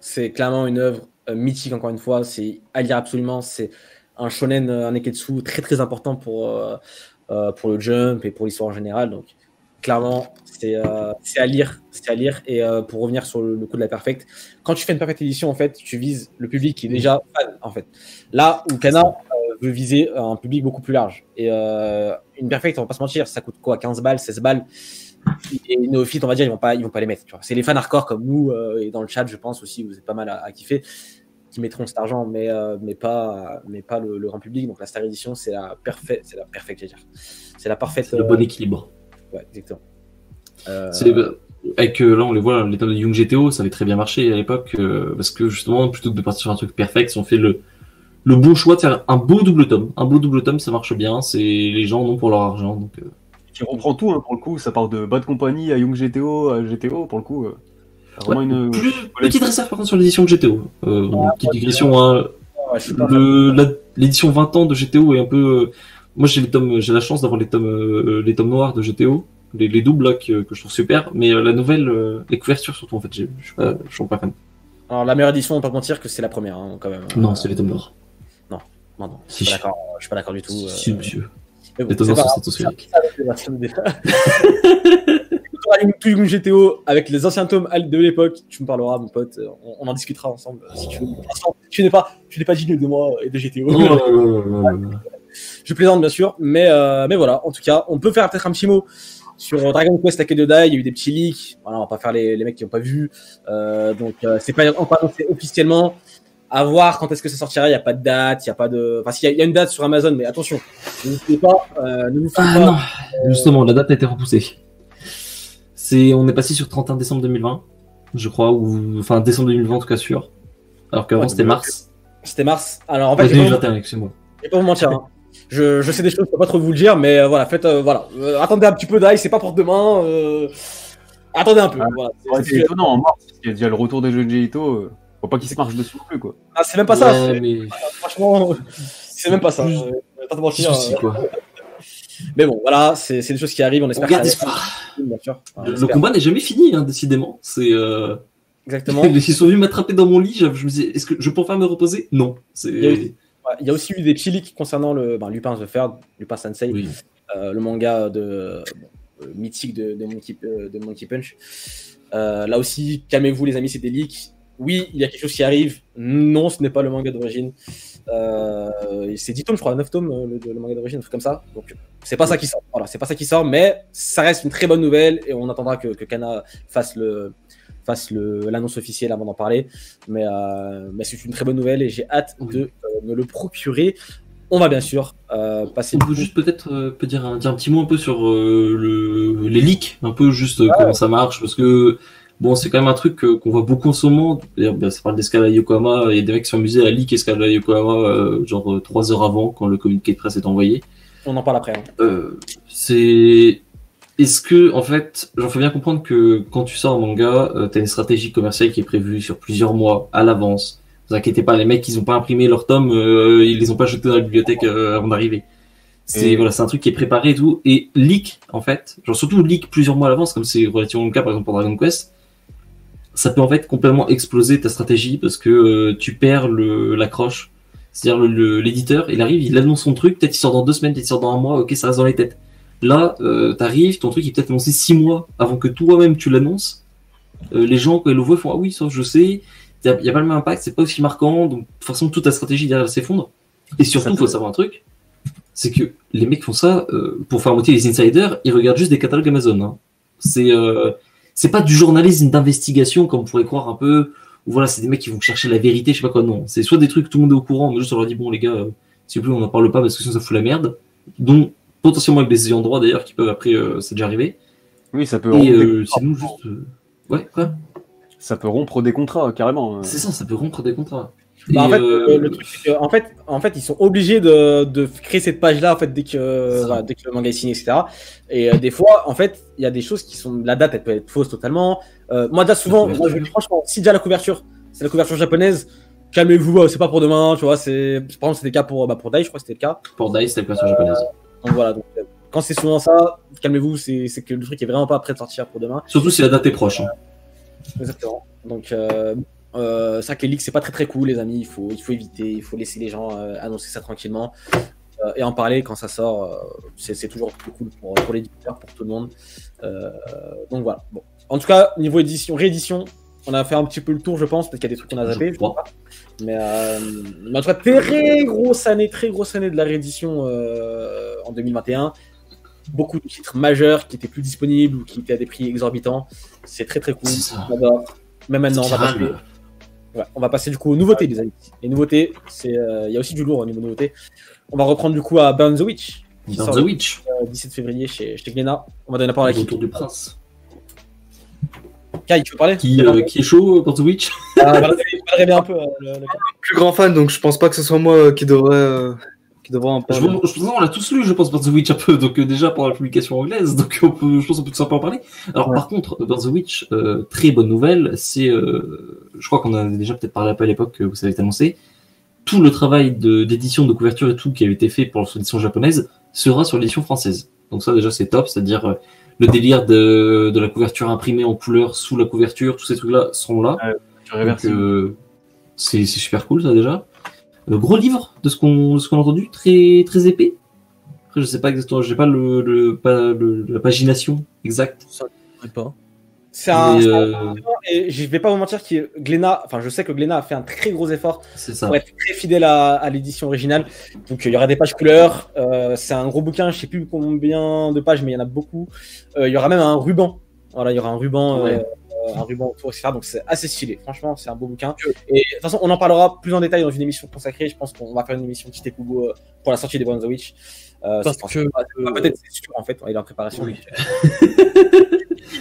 C'est clairement une œuvre mythique, encore une fois, c'est à lire absolument, c'est un shonen, un neketsu très très important pour le jump et pour l'histoire en général, donc clairement c'est à lire, et pour revenir sur le coup de la Perfect, quand tu fais une Perfect Edition, en fait, tu vises le public qui est déjà fan, en fait. Là où Kana veut viser un public beaucoup plus large, et une Perfect, on va pas se mentir, ça coûte quoi, 15 balles, 16 balles, et les néophytes, on va dire, ils vont pas les mettre, tu vois. C'est les fans hardcore comme nous, et dans le chat, je pense aussi, vous êtes pas mal à kiffer, qui mettront cet argent, mais pas le grand public. Donc la Star Edition, c'est la perfecte, j'allais dire. C'est la parfaite. C'est le bon équilibre. Ouais, exactement. Avec là, on les voit, les tomes de Young GTO, ça avait très bien marché à l'époque, parce que justement, plutôt que de partir sur un truc perfect, ils ont fait le bon choix de faire un beau double tome. Un beau double tome, ça marche bien. C'est les gens en ont pour leur argent, donc. Qui reprend tout, hein, pour le coup. Ça part de Bad Company à Young GTO à GTO, pour le coup. Vraiment une petite réserve par contre sur l'édition de GTO. Petite digression. Ouais, je suis pas L'édition 20 ans de GTO est un peu. Moi, j'ai la chance d'avoir les tomes noirs de GTO, les doubles là, que je trouve super. Mais la nouvelle, les couvertures surtout, en fait, je suis pas fan. Alors, la meilleure édition, on peut pas mentir que c'est la première, hein, quand même. Non, c'est les tomes noirs. Non, je suis pas d'accord du tout. Si, monsieur. Mais bon, Les tomes noirs sont stratosphériques. Tout une GTO avec les anciens tomes de l'époque, tu me parleras, mon pote, on en discutera ensemble si tu veux. Tu n'es pas digne de moi et de GTO. Je plaisante bien sûr, mais voilà, en tout cas, on peut faire peut-être un petit mot sur Dragon Quest Take the Die. Il y a eu des petits leaks, voilà, on va pas faire les mecs qui n'ont pas vu, donc c'est pas encore annoncé officiellement. À voir quand est-ce que ça sortira, il n'y a pas de date, il y a pas de. Enfin, il y a une date sur Amazon, mais attention, ne vous faites pas. Non. Justement, la date a été repoussée. On est passé sur 31 décembre 2020, je crois, ou enfin décembre 2020 en tout cas sûr. Alors qu'avant c'était mars. C'était mars. Alors en fait, 2021, excusez-moi. Je vais pas vous mentir. Hein. Je sais des choses, je peux pas trop vous le dire, mais voilà, faites voilà. Attendez un petit peu d'ail, c'est pas pour demain. Attendez un peu. Voilà. C'est étonnant en mars, parce qu'il y a déjà le retour des jeux de Jito. Faut pas qu'il se marche dessus non plus, quoi. Ah, c'est même pas ça. Ouais, mais... Franchement, c'est même pas ça. Je vais pas te mentir. Quoi. Mais bon, voilà, c'est des choses qui arrivent. On espère. On garde espoir. Bien sûr. Le combat n'est jamais fini, hein, décidément. C'est. Exactement. Ils sont venus m'attraper dans mon lit. Je me disais, est-ce que je peux enfin me reposer? Non. Il y a aussi eu des petits leaks concernant le Lupin the Third, Lupin Sensei, oui. Le manga mythique de Monkey Punch. Là aussi, calmez-vous les amis, c'est des leaks. Oui, il y a quelque chose qui arrive. Non, ce n'est pas le manga d'origine. C'est 10 tomes, je crois, 9 tomes, le manga d'origine, un truc comme ça. Donc, c'est pas ça qui sort. Voilà, c'est pas ça qui sort, mais ça reste une très bonne nouvelle et on attendra que Kana fasse l'annonce officielle avant d'en parler. Mais c'est une très bonne nouvelle et j'ai hâte de me le procurer. On va bien sûr passer. On peut juste peut-être dire un petit mot un peu sur les leaks, un peu juste comment ça marche, parce que bon, c'est quand même un truc qu'on voit beaucoup en ce moment. D'ailleurs, ça parle d'Escala Yokohama. Il y a des mecs qui sont amusés à leak Escala Yokohama genre 3 heures avant, quand le communiqué de presse est envoyé. On en parle après. Hein. Est-ce que, en fait, j'en fais bien comprendre que quand tu sors un manga, t'as une stratégie commerciale qui est prévue sur plusieurs mois à l'avance. Ne vous inquiétez pas, les mecs, ils ont pas imprimé leurs tomes, ils les ont pas jetés dans la bibliothèque avant d'arriver. C'est un truc qui est préparé et tout. Et leak, en fait, genre surtout leak plusieurs mois à l'avance, comme c'est relativement le cas par exemple pour Dragon Quest, ça peut en fait complètement exploser ta stratégie parce que tu perds l'accroche. C'est-à-dire l'éditeur, il arrive, il annonce son truc, peut-être il sort dans 2 semaines, peut-être il sort dans 1 mois, ok, ça reste dans les têtes. Là, t'arrives, ton truc est peut-être annoncé 6 mois avant que toi-même tu l'annonces. Les gens, quand ils le voient, font ah oui, ça je sais, il y a pas le même impact, c'est pas aussi marquant, donc forcément toute ta stratégie derrière s'effondre. Et surtout, il faut savoir un truc, c'est que les mecs font ça pour faire monter les insiders, ils regardent juste des catalogues Amazon. Hein. C'est pas du journalisme d'investigation comme on pourrait croire un peu, ou voilà, c'est des mecs qui vont chercher la vérité, je sais pas quoi, non. C'est soit des trucs, tout le monde est au courant, mais juste on leur dit, bon les gars, s'il vous plaît, on n'en parle pas parce que sinon ça fout la merde. Donc, potentiellement avec des ayants droit d'ailleurs qui peuvent après, c'est déjà arrivé. Oui, ça peut sinon juste... Ouais, quoi. Ça peut rompre des contrats, carrément. C'est ça peut rompre des contrats. Bah, le truc, c'est qu'en fait, ils sont obligés de créer cette page-là en fait, dès que le manga est signé, etc. Et des fois, en fait, il y a des choses qui sont. La date, elle peut être fausse totalement. Moi, déjà, souvent, franchement, si déjà la couverture, c'est la couverture japonaise, calmez-vous, c'est pas pour demain, tu vois. Par exemple, c'était le cas pour Dai, je crois que c'était le cas. Pour Dai, c'était la couverture japonaise. Donc voilà, donc, quand c'est souvent ça, calmez-vous, c'est que le truc est vraiment pas prêt de sortir pour demain. Surtout si la date est proche. Hein. Exactement. Donc, ça que les leaks, c'est pas très très cool, les amis. Il faut éviter, il faut laisser les gens annoncer ça tranquillement et en parler quand ça sort. C'est toujours plus cool pour l'éditeur, pour tout le monde. Donc voilà. Bon. En tout cas, niveau réédition, on a fait un petit peu le tour, je pense. Peut-être qu'il y a des trucs qu'on a zappé. Mais en tout cas, très grosse année de la réédition en 2021. Beaucoup de titres majeurs qui étaient plus disponibles ou qui étaient à des prix exorbitants. C'est très très cool. Même maintenant, on va passer du coup aux nouveautés, les amis. Les nouveautés, il y a aussi du lourd au niveau nouveautés. On va reprendre du coup à Burn the Witch. Burn the Witch. 17 février chez Glénat. On va donner la parole à qui? Autour du prince. Kai, tu veux parler? Qui est chaud, Burn the Witch? Parlerait bien un peu. Plus grand fan, donc je pense pas que ce soit moi qui devrait en parler. On l'a tous lu, je pense, Burn the Witch un peu, donc déjà pour la publication anglaise, donc je pense qu'on peut tout simplement en parler. Alors par contre, Burn the Witch, très bonne nouvelle, c'est, je crois qu'on en a déjà peut-être parlé un peu à l'époque, vous savez, annoncé, tout le travail d'édition, de couverture et tout qui avait été fait pour l'édition japonaise sera sur l'édition française. Donc ça déjà c'est top, c'est-à-dire le délire de la couverture imprimée en couleur sous la couverture, tous ces trucs-là seront là. Donc, c'est super cool ça déjà. Gros livre de ce qu'on a entendu, très très épais. Après je sais pas exactement, j'ai pas la pagination exacte. Ça ne pas. C'est un et je vais pas vous mentir je sais que Glénat a fait un très gros effort pour être très fidèle à l'édition originale. Donc il y aura des pages couleurs, c'est un gros bouquin, je sais plus combien de pages, mais il y en a beaucoup. Il y aura même un ruban. Voilà, il y aura un ruban, un ruban autour, etc. Donc c'est assez stylé. Franchement, c'est un beau bouquin. Et de toute façon, on en parlera plus en détail dans une émission consacrée. Je pense qu'on va faire une émission Kite Kubo pour la sortie des Born of the Witch. Parce que peut-être c'est sûr en fait, il est en préparation. Oui.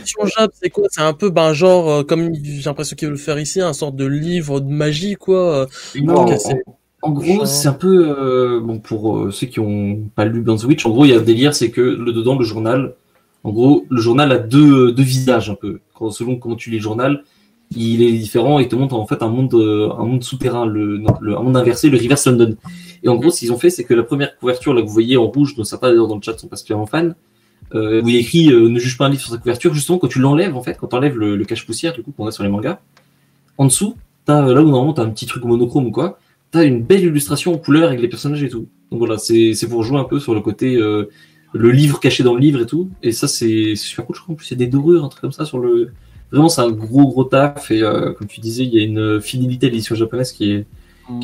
Jap, c'est quoi? C'est un peu genre comme j'ai l'impression qu'ils veulent le faire ici, un sorte de livre de magie quoi. Non, en gros, c'est un peu bon pour ceux qui ont pas lu Born of the Witch. En gros, il y a un délire, c'est que dedans le journal. En gros, le journal a deux visages un peu. Selon comment tu lis le journal, il est différent et te montre en fait un monde souterrain, un monde inversé, le Reverse London. Et en gros, ce qu'ils ont fait, c'est que la première couverture là que vous voyez en rouge, dont certains d'ailleurs dans le chat sont particulièrement fans, où il y a écrit ne juge pas un livre sur sa couverture. Justement, quand tu l'enlèves, en fait, quand tu enlèves le cache-poussière du coup qu'on a sur les mangas, en dessous, t'as là où normalement t'as un petit truc monochrome ou quoi, t'as une belle illustration en couleur avec les personnages et tout. Donc voilà, c'est pour jouer un peu sur le côté le livre caché dans le livre et tout. Et ça, c'est super cool. Je crois en plus, il y a des dorures, un truc comme ça sur le. Vraiment, c'est un gros taf. Et comme tu disais, il y a une fidélité à l'édition japonaise qui est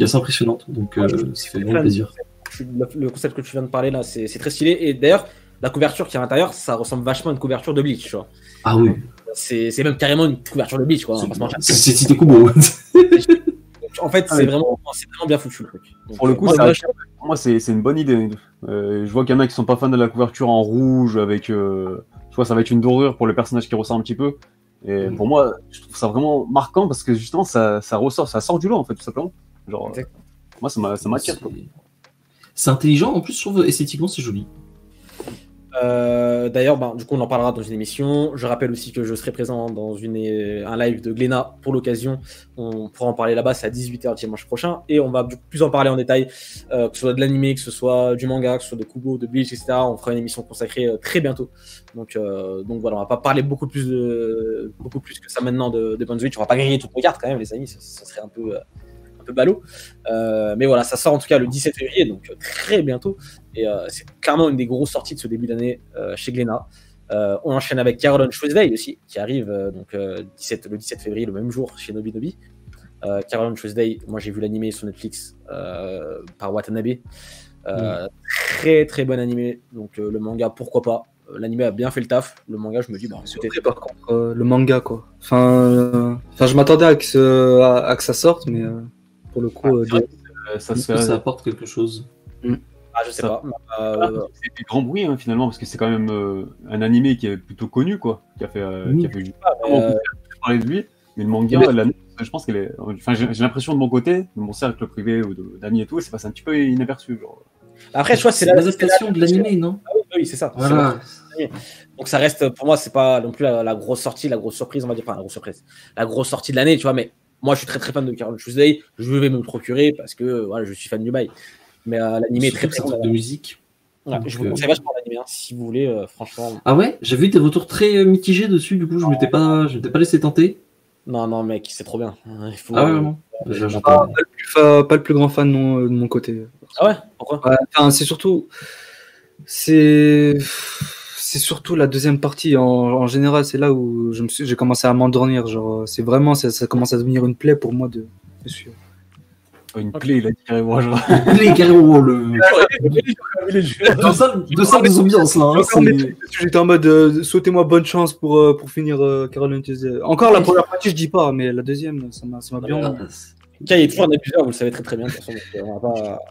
assez impressionnante. Donc, ça fait vraiment plaisir. Le concept que tu viens de parler là, c'est très stylé. Et d'ailleurs, la couverture qui est à l'intérieur, ça ressemble vachement à une couverture de Bleach, tu vois. Ah oui. C'est même carrément une couverture de Bleach, quoi. C'est Kite Kubo. En fait, c'est vraiment bien foutu le truc. Donc, pour le coup, pour moi, c'est une bonne idée. Je vois qu'il y en a qui sont pas fans de la couverture en rouge avec, je vois, ça va être une dorure pour le personnage qui ressort un petit peu. Et pour moi, je trouve ça vraiment marquant parce que justement, ça ressort, ça sort du lot en fait, tout simplement. Genre, moi, ça m'attire. C'est intelligent, en plus, je trouve esthétiquement, c'est joli. D'ailleurs, du coup, on en parlera dans une émission. Je rappelle aussi que je serai présent dans un live de Glénat pour l'occasion. On pourra en parler là-bas, c'est à 18h dimanche prochain. Et on va plus en parler en détail, que ce soit de l'anime, que ce soit du manga, que ce soit de Kubo, de Bleach, etc. On fera une émission consacrée très bientôt. Donc voilà, on va pas parler beaucoup plus que ça maintenant de Born of the Witch. On va pas griller toutes nos cartes quand même, les amis. Ça serait un peu ballot. Mais voilà, ça sort en tout cas le 17 février, donc très bientôt. Et c'est clairement une des grosses sorties de ce début d'année chez Glénat. On enchaîne avec Carol on Tuesday aussi, qui arrive le 17 février, le même jour chez Nobi. Carol on Tuesday, moi j'ai vu l'animé sur Netflix par Watanabe. Très très bon animé. Donc le manga, pourquoi pas. L'animé a bien fait le taf. Le manga, je me dis, c'était par contre le manga quoi. Enfin, je m'attendais à que ça sorte, mais pour le coup, ça apporte quelque chose. Je sais pas. C'est des grands bruits finalement, parce que c'est quand même un animé qui est plutôt connu, quoi, qui a fait parler de lui. Mais le manga, je pense qu'elle est. Enfin, j'ai l'impression de mon côté, de mon cercle privé ou d'amis et tout, c'est passé un petit peu inaperçu. Genre. Après, je crois que c'est l'adaptation de l'animé, non? Oui, c'est ça. Voilà. Donc ça reste, pour moi, c'est pas non plus la grosse sortie, la grosse surprise, on va dire. Enfin, la grosse sortie de l'année, tu vois. Mais moi, je suis très très fan de Carol Tuesday. Je vais me le procurer parce que voilà, je suis fan du bail. Mais l'animé est très très bon. De musique. Ouais, je vous conseille vachement l'animé, si vous voulez, franchement. Ah ouais, j'ai vu des retours très mitigés dessus, du coup je m'étais pas laissé tenter. Non mec, c'est trop bien. Ah ouais, vraiment. Pas le plus grand fan de mon côté. Ah ouais, pourquoi? C'est surtout la deuxième partie. En général, c'est là où j'ai commencé à m'endormir. Genre, c'est vraiment ça commence à devenir une plaie pour moi de suivre. Une plaie, il a dit carrément. Genre. Une plaie, carrément. Deux salles de ambiance là. J'étais en mode souhaitez-moi bonne chance pour finir Carol on Tuesday. Encore la première partie, je dis pas, mais la deuxième, ça m'a bien. Kai est toujours un abuseur, vous le savez très très bien. De toute façon,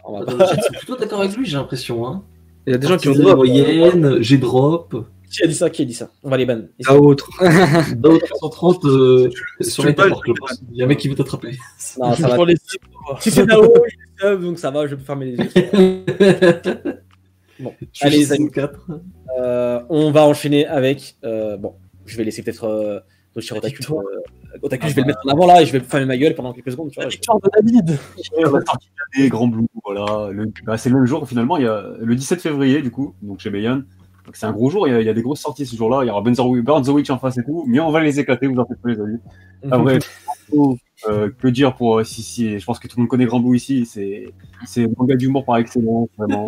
on va pas... Je suis plutôt d'accord avec lui, j'ai l'impression. Hein. Il y a des gens qui ont des moyennes, j'ai drop. Qui a dit ça? On va les ban. D'autres. D'autres 130 sur les tables. Il y a un mec qui veut t'attraper. Non, ça va. Si c'est Nao, donc ça va, je peux fermer les yeux. Bon, allez les amis. On va enchaîner avec. Je vais laisser peut-être Shirotaki Otaku, je vais le mettre en avant là et je vais fermer ma gueule pendant quelques secondes. Tu vois, La victoire de David. On a sorti des Grands Blue, voilà. C'est le même jour, finalement, il y a le 17 février, du coup, donc chez Meian. Donc c'est un gros jour, il y a des grosses sorties ce jour-là. Il y aura Burn the Witch en face et tout, mais on va les éclater, vous en faites pas, les amis. Après, que dire pour. Je pense que tout le monde connaît Grand Blue ici, c'est le manga d'humour par excellence, vraiment.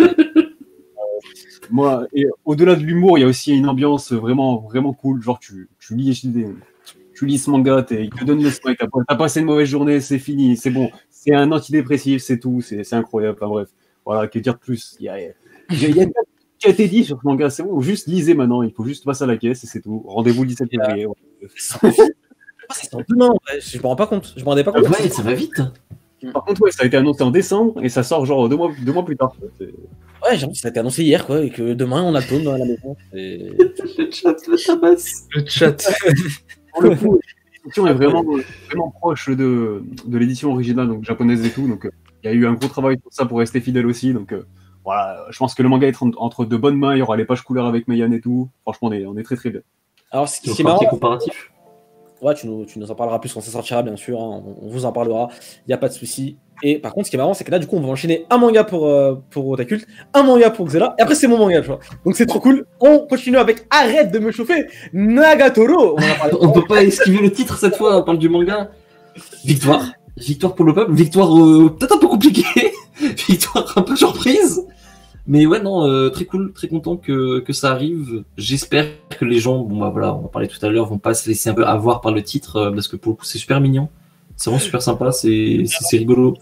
Moi, et au-delà de l'humour, il y a aussi une ambiance vraiment, vraiment cool. Genre, tu lis ce manga, il te donne le smile, t'as passé une mauvaise journée, c'est fini, c'est bon. C'est un antidépressif, c'est tout, c'est incroyable. Enfin bref, voilà, que dire de plus. Il y a qui a été dit sur ce manga, c'est bon, juste lisez maintenant, il faut juste passer à la caisse et c'est tout. Rendez-vous le 17 février. C'est en demain, je me rends pas compte. Je me rendais pas compte. Ouais, ça va vite. Par contre, ouais, ça a été annoncé en décembre et ça sort genre 2 mois plus tard. Ouais, j'ai l'impression que ça a été annoncé hier, quoi, et que demain on a le tome dans la maison. Le chat le tabasse. Le chat. Pour le coup, l'édition est vraiment proche de l'édition originale, donc japonaise et tout. Donc, il y a eu un gros travail pour ça pour rester fidèle aussi. Donc, voilà, je pense que le manga est entre de bonnes mains. Il y aura les pages couleurs avec Meian et tout. Franchement, on est très très bien. Alors, ce qui est marrant. Comparatif. Ouais, tu nous en parleras plus quand ça sortira, bien sûr. Hein, on vous en parlera. Il n'y a pas de souci. Et par contre, ce qui est marrant, c'est que là, du coup, on va enchaîner un manga pour Otakult, un manga pour Xela, et après, c'est mon manga, tu vois. Donc, c'est trop cool. On continue avec Arrête de me chauffer, Nagatoro. On peut pas esquiver le titre cette fois, on parle du manga. Victoire. Victoire pour le peuple. Victoire peut-être un peu compliquée. Victoire un peu surprise. Mais ouais, non, très cool, très content que ça arrive. J'espère que les gens, bon bah voilà, on en parlait tout à l'heure, vont pas se laisser un peu avoir par le titre, parce que pour le coup, c'est super mignon. C'est vraiment super sympa, c'est rigolo.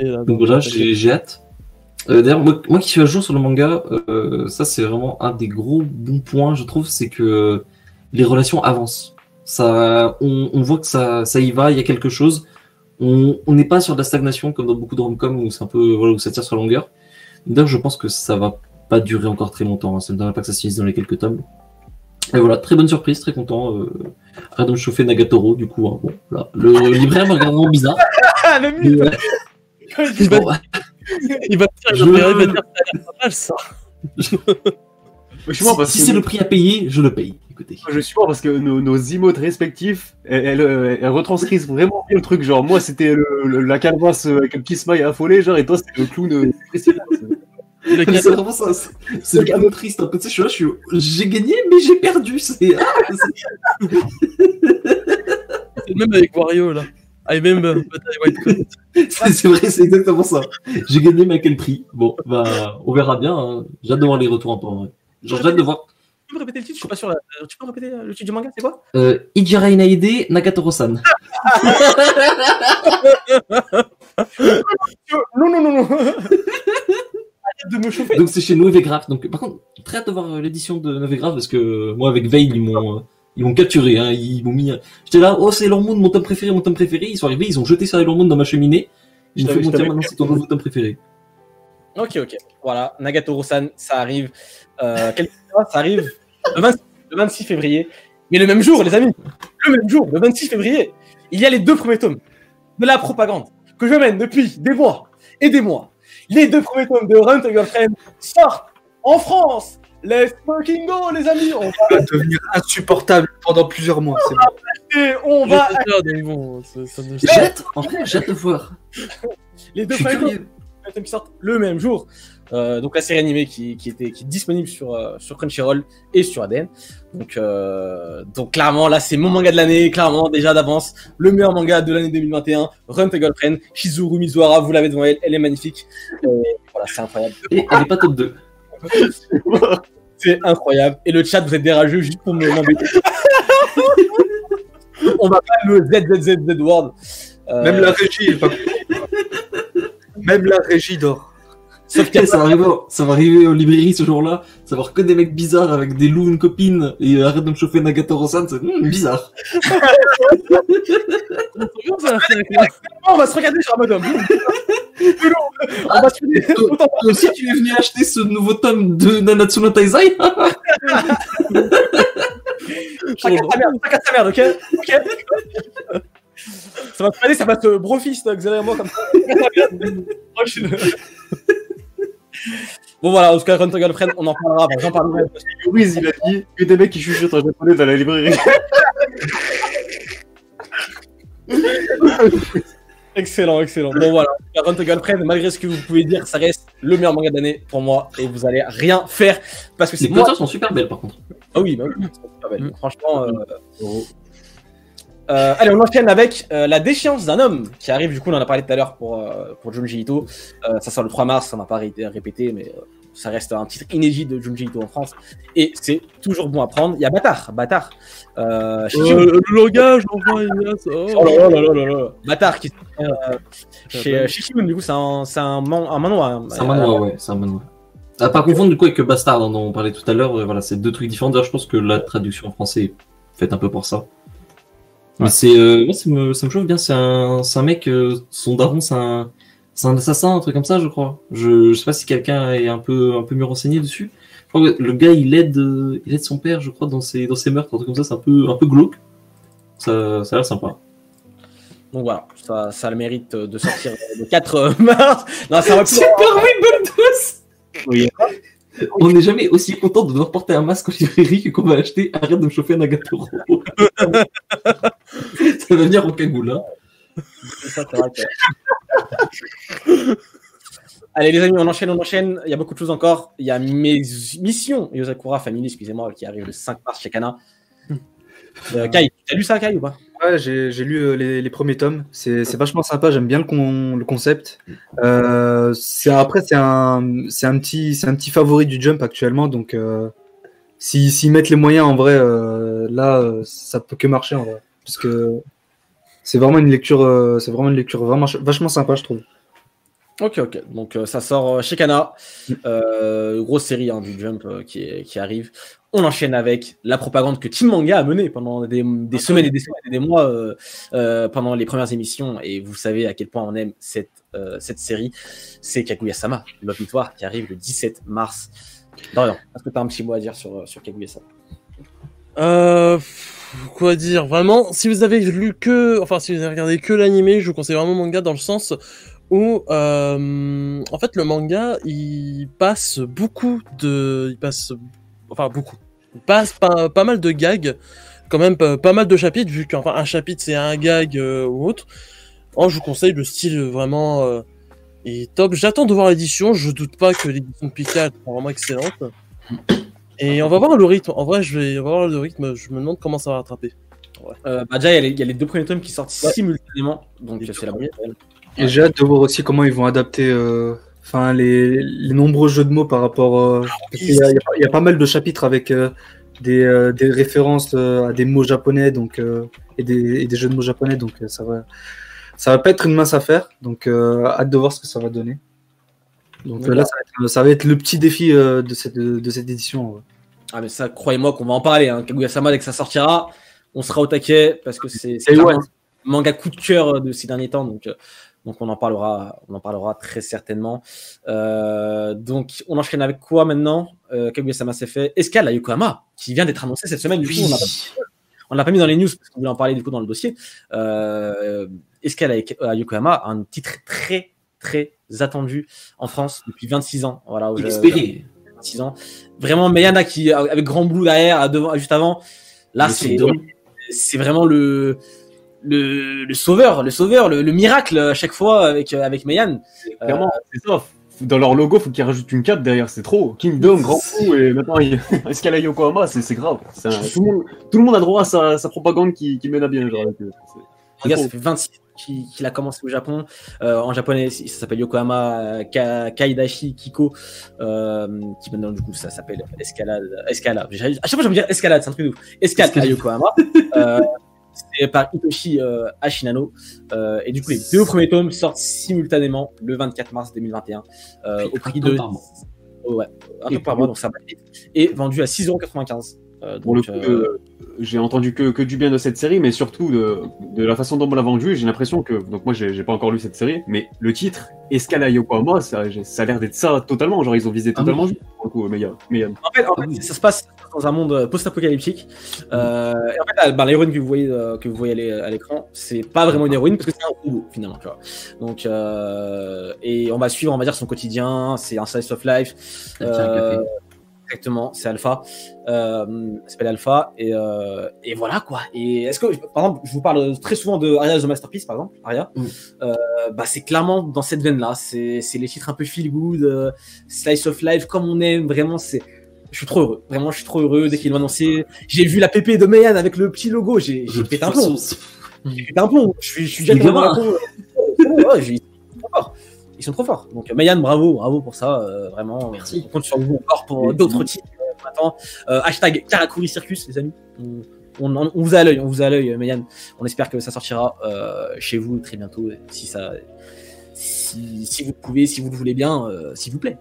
Donc voilà, j'ai hâte. D'ailleurs, moi qui suis à jour sur le manga, ça c'est vraiment un des gros bons points, je trouve, c'est que les relations avancent. On voit que ça y va, il y a quelque chose. On n'est pas sur de la stagnation comme dans beaucoup de rom-com où c'est un peu, voilà, où ça tire sur la longueur. D'ailleurs, je pense que ça va pas durer encore très longtemps. Hein. Ça ne me donnerait pas que ça se finisse dans les quelques tomes. Et voilà, très bonne surprise, très content. Arrête de me chauffer Nagatoro, du coup. Hein. Bon, voilà. Le libraire me regarde vraiment bizarre. Il va dire, ça a l'air pas mal, ça. Si c'est le prix à payer, je le paye. Écoutez. Je suis mort parce que nos emotes respectifs, elles retranscrivent vraiment bien le truc. Genre, moi, c'était la calvasse avec un petit smile affolé, genre, et toi, c'était le clown. C'est vraiment ça. C'est le cadeau triste. Un peu, tu sais, j'ai gagné, mais j'ai perdu. C'est même avec Wario, là. I remember, but I white coat. C'est vrai, c'est exactement ça. J'ai gagné, mais à quel prix? Bon, bah, on verra bien. Hein. J'ai hâte de voir les retours un peu en vrai. Genre, j'ai hâte de voir. Tu peux me répéter le titre? Je suis pas sûr. Tu peux me répéter le titre du manga? C'est quoi? Ijara Inaide Nagatoro-san. Non. Arrête de me chauffer. Donc c'est chez Noévégraphe. Donc par contre, très hâte de voir l'édition de Noévégraphe parce que moi avec Veil ils m'ont capturé. Hein, ils m'ont mis. J'étais là, oh c'est Sailor Moon, mon tome préféré. Ils sont arrivés, ils ont jeté Sailor Moon dans ma cheminée. Ils m'ont fait monter maintenant c'est ton nouveau tome préféré. Ok. Voilà, Nagatoro-san, ça arrive. Ça arrive le 26 février. Mais le même jour, les amis, le 26 février, il y a les 2 premiers tomes de la propagande que je mène depuis des mois et des mois. Les 2 premiers tomes de Rent a Girlfriend sortent en France. Let's fucking go, les amis. On va devenir insupportable pendant plusieurs mois. On va. J'ai hâte de voir. Les 2 premiers tomes qui sortent le même jour. Donc la série animée qui est disponible sur Crunchyroll et sur ADN. Donc clairement là c'est mon manga de l'année, clairement déjà d'avance le meilleur manga de l'année 2021. Run to Girlfriend, Shizuru Mizuhara, vous l'avez devant elle est magnifique. Voilà, c'est incroyable. Et elle n'est pas top 2. C'est incroyable. Et le chat, vous êtes des rageux juste pour m'embêter. On va pas le ZZZ Word. Même la régie, même la régie dort. Sauf que ça va arriver aux librairies ce jour-là, ça va avoir que des mecs bizarres avec des loups, une copine, et arrête de me chauffer Nagatoro-san, c'est bizarre. On va se regarder sur Amazon. Toi aussi, tu es venu acheter ce nouveau tome de Nanatsu no Taizai? Chacun sa merde, ok? Ça va te aller, ça va te brofist, Xavier et moi, comme ça. Bon voilà, en tout cas, Run to Girlfriend, on en parlera. J'en parlerai. Louise, il a dit que des mecs qui chuchotent en japonais dans la librairie. Excellent. Bon voilà, Run to Girlfriend, malgré ce que vous pouvez dire, ça reste le meilleur manga d'année pour moi et vous allez rien faire parce que c'est Les couvertures sont super belles par contre. Ah oui, elles sont super belles. Franchement. Allez, on enchaîne avec La déchéance d'un homme qui arrive. Du coup, on en a parlé tout à l'heure pour Junji Ito. Ça sort le 3 mars, ça m'a pas répété, mais ça reste un titre inédit de Junji Ito en France et c'est toujours bon à prendre. Il y a Bâtard. Le langage, enfin, Elias. Oh là. Bâtard qui chez Shikimoun, du coup, c'est un manoir. C'est un manoir, ouais, c'est un manoir. À pas confondre du coup avec Bastard dont on parlait tout à l'heure, voilà, c'est deux trucs différents. D'ailleurs, je pense que la traduction en français est faite un peu pour ça. Mais moi, ça me chauffe bien. C'est un mec, son daron, c'est un assassin, un truc comme ça, je crois. Je sais pas si quelqu'un est un peu mieux renseigné dessus. Je crois que le gars, il aide son père, je crois, dans ses meurtres, un truc comme ça. C'est un peu glauque. Ça a l'air sympa. Donc voilà, ça a le mérite de sortir le 4 mars. Non, ça va Super Wimbledon. Oui. On n'est jamais aussi content de devoir porter un masque en librairie que qu'on va acheter Arrête de me chauffer Nagatoro. Ça va venir en cagoule, hein. Ça, c'est vrai que... Allez les amis, on enchaîne. Il y a beaucoup de choses encore. Il y a Mission Yosakura Family, excusez-moi, qui arrive le 5 mars chez Kana. Kai, t'as lu ça, Kai, ou pas? Ouais, j'ai lu les premiers tomes. C'est vachement sympa. J'aime bien le concept. C'est un petit favori du Jump actuellement. Donc, s'ils mettent les moyens en vrai, là, ça peut que marcher en vrai, parce que c'est vraiment une lecture, vraiment vachement sympa, je trouve. Ok. Donc ça sort chez Kana. Grosse série du Jump qui arrive. On enchaîne avec la propagande que Team Manga a menée pendant des semaines et des semaines et des mois pendant les premières émissions. Et vous savez à quel point on aime cette série. C'est Kaguya-sama, Love Victoire, qui arrive le 17 mars. Dorian, est-ce que tu as un petit mot à dire sur Kaguya-sama? Quoi dire? Vraiment, si vous avez regardé que l'animé, je vous conseille vraiment le manga dans le sens où, en fait, le manga, il passe pas mal de gags, quand même pas mal de chapitres, vu qu'un chapitre c'est un gag ou autre. Je vous conseille, le style vraiment est top. J'attends de voir l'édition, je doute pas que l'édition de Pika est vraiment excellente. Et on va voir le rythme. En vrai, je vais voir le rythme. Je me demande comment ça va rattraper. Ouais. Déjà, il y a les deux premiers tomes qui sortent simultanément. Donc, c'est la bonne nouvelle. Et j'ai hâte de voir aussi comment ils vont adapter les nombreux jeux de mots par rapport. Parce qu'il y a pas mal de chapitres avec des références à des mots japonais et des jeux de mots japonais. Donc, ça va pas être une mince affaire. Donc, hâte de voir ce que ça va donner. Donc là, ça va être le petit défi de cette édition. Ouais. Ah mais ça, croyez-moi qu'on va en parler. Kaguya-sama, dès que ça sortira, on sera au taquet parce que c'est un manga coup de cœur de ces derniers temps. Donc on en parlera très certainement. Donc on enchaîne avec quoi maintenant? Kaguya-sama, c'est fait. Escale à Yokohama, qui vient d'être annoncé cette semaine. Du coup, on l'a pas mis dans les news parce qu'on voulait en parler du coup dans le dossier. Escale à Yokohama, un titre très très attendu en France depuis 26 ans. Voilà, expéré. 26 ans. Vraiment, Meyana qui avec Grand Blue derrière, juste avant. Là, c'est vraiment le sauveur, le miracle à chaque fois avec Meian. Clairement, c'est ça. Dans leur logo, faut qu'ils rajoutent une cape derrière, c'est trop. Kingdom, Grand Blue, et maintenant Escale à Yokohama, c'est grave. Tout le monde a droit à sa propagande qui mène à bien. Regarde, ça fait 26 qu'il a commencé au Japon. En japonais, ça s'appelle Yokohama Kaidashi Kiko, qui maintenant du coup ça s'appelle Escalade. À chaque fois, je vais me dire Escalade, c'est un truc de ouf. Escalade à Yokohama. C'est par Hitoshi Ashinano. Et du coup, les deux premiers tomes sortent simultanément le 24 mars 2021 au prix de. Ouais, un tome par mois, donc ça va vite. Et vendu à 6,95 €. Pour le coup, j'ai entendu que du bien de cette série, mais surtout de la façon dont on l'a vendu. J'ai l'impression que, donc moi j'ai pas encore lu cette série, mais le titre Escale à Yokohama, ça a l'air d'être ça totalement. Genre ils ont visé totalement juste pour le coup, Meian. En fait, ça se passe dans un monde post-apocalyptique. Et en fait, l'héroïne que vous voyez à l'écran, c'est pas vraiment une héroïne parce que c'est un robot finalement. Tu vois. Donc, et on va suivre, on va dire son quotidien. C'est un slice of life. Exactement, c'est Alpha. Ça s'appelle Alpha. Et voilà quoi. Et est-ce que, par exemple, je vous parle très souvent de Aria The Masterpiece, par exemple, Aria. C'est clairement dans cette veine-là. C'est les titres un peu feel good, slice of life, comme on aime. Vraiment, je suis trop heureux. Vraiment, je suis trop heureux dès qu'ils l'ont annoncé. J'ai vu la PP de Mayan avec le petit logo. J'ai pété un plomb. J'ai pété un plomb. Je suis déjà dans la peau. Ils sont trop forts. Donc Mayan, bravo pour ça, vraiment. Merci. On compte sur vous encore pour d'autres titres. Maintenant, hashtag Karakuri Circus, les amis. On vous a à l'œil, Mayan. On espère que ça sortira chez vous très bientôt, si vous pouvez, si vous le voulez bien, s'il vous plaît.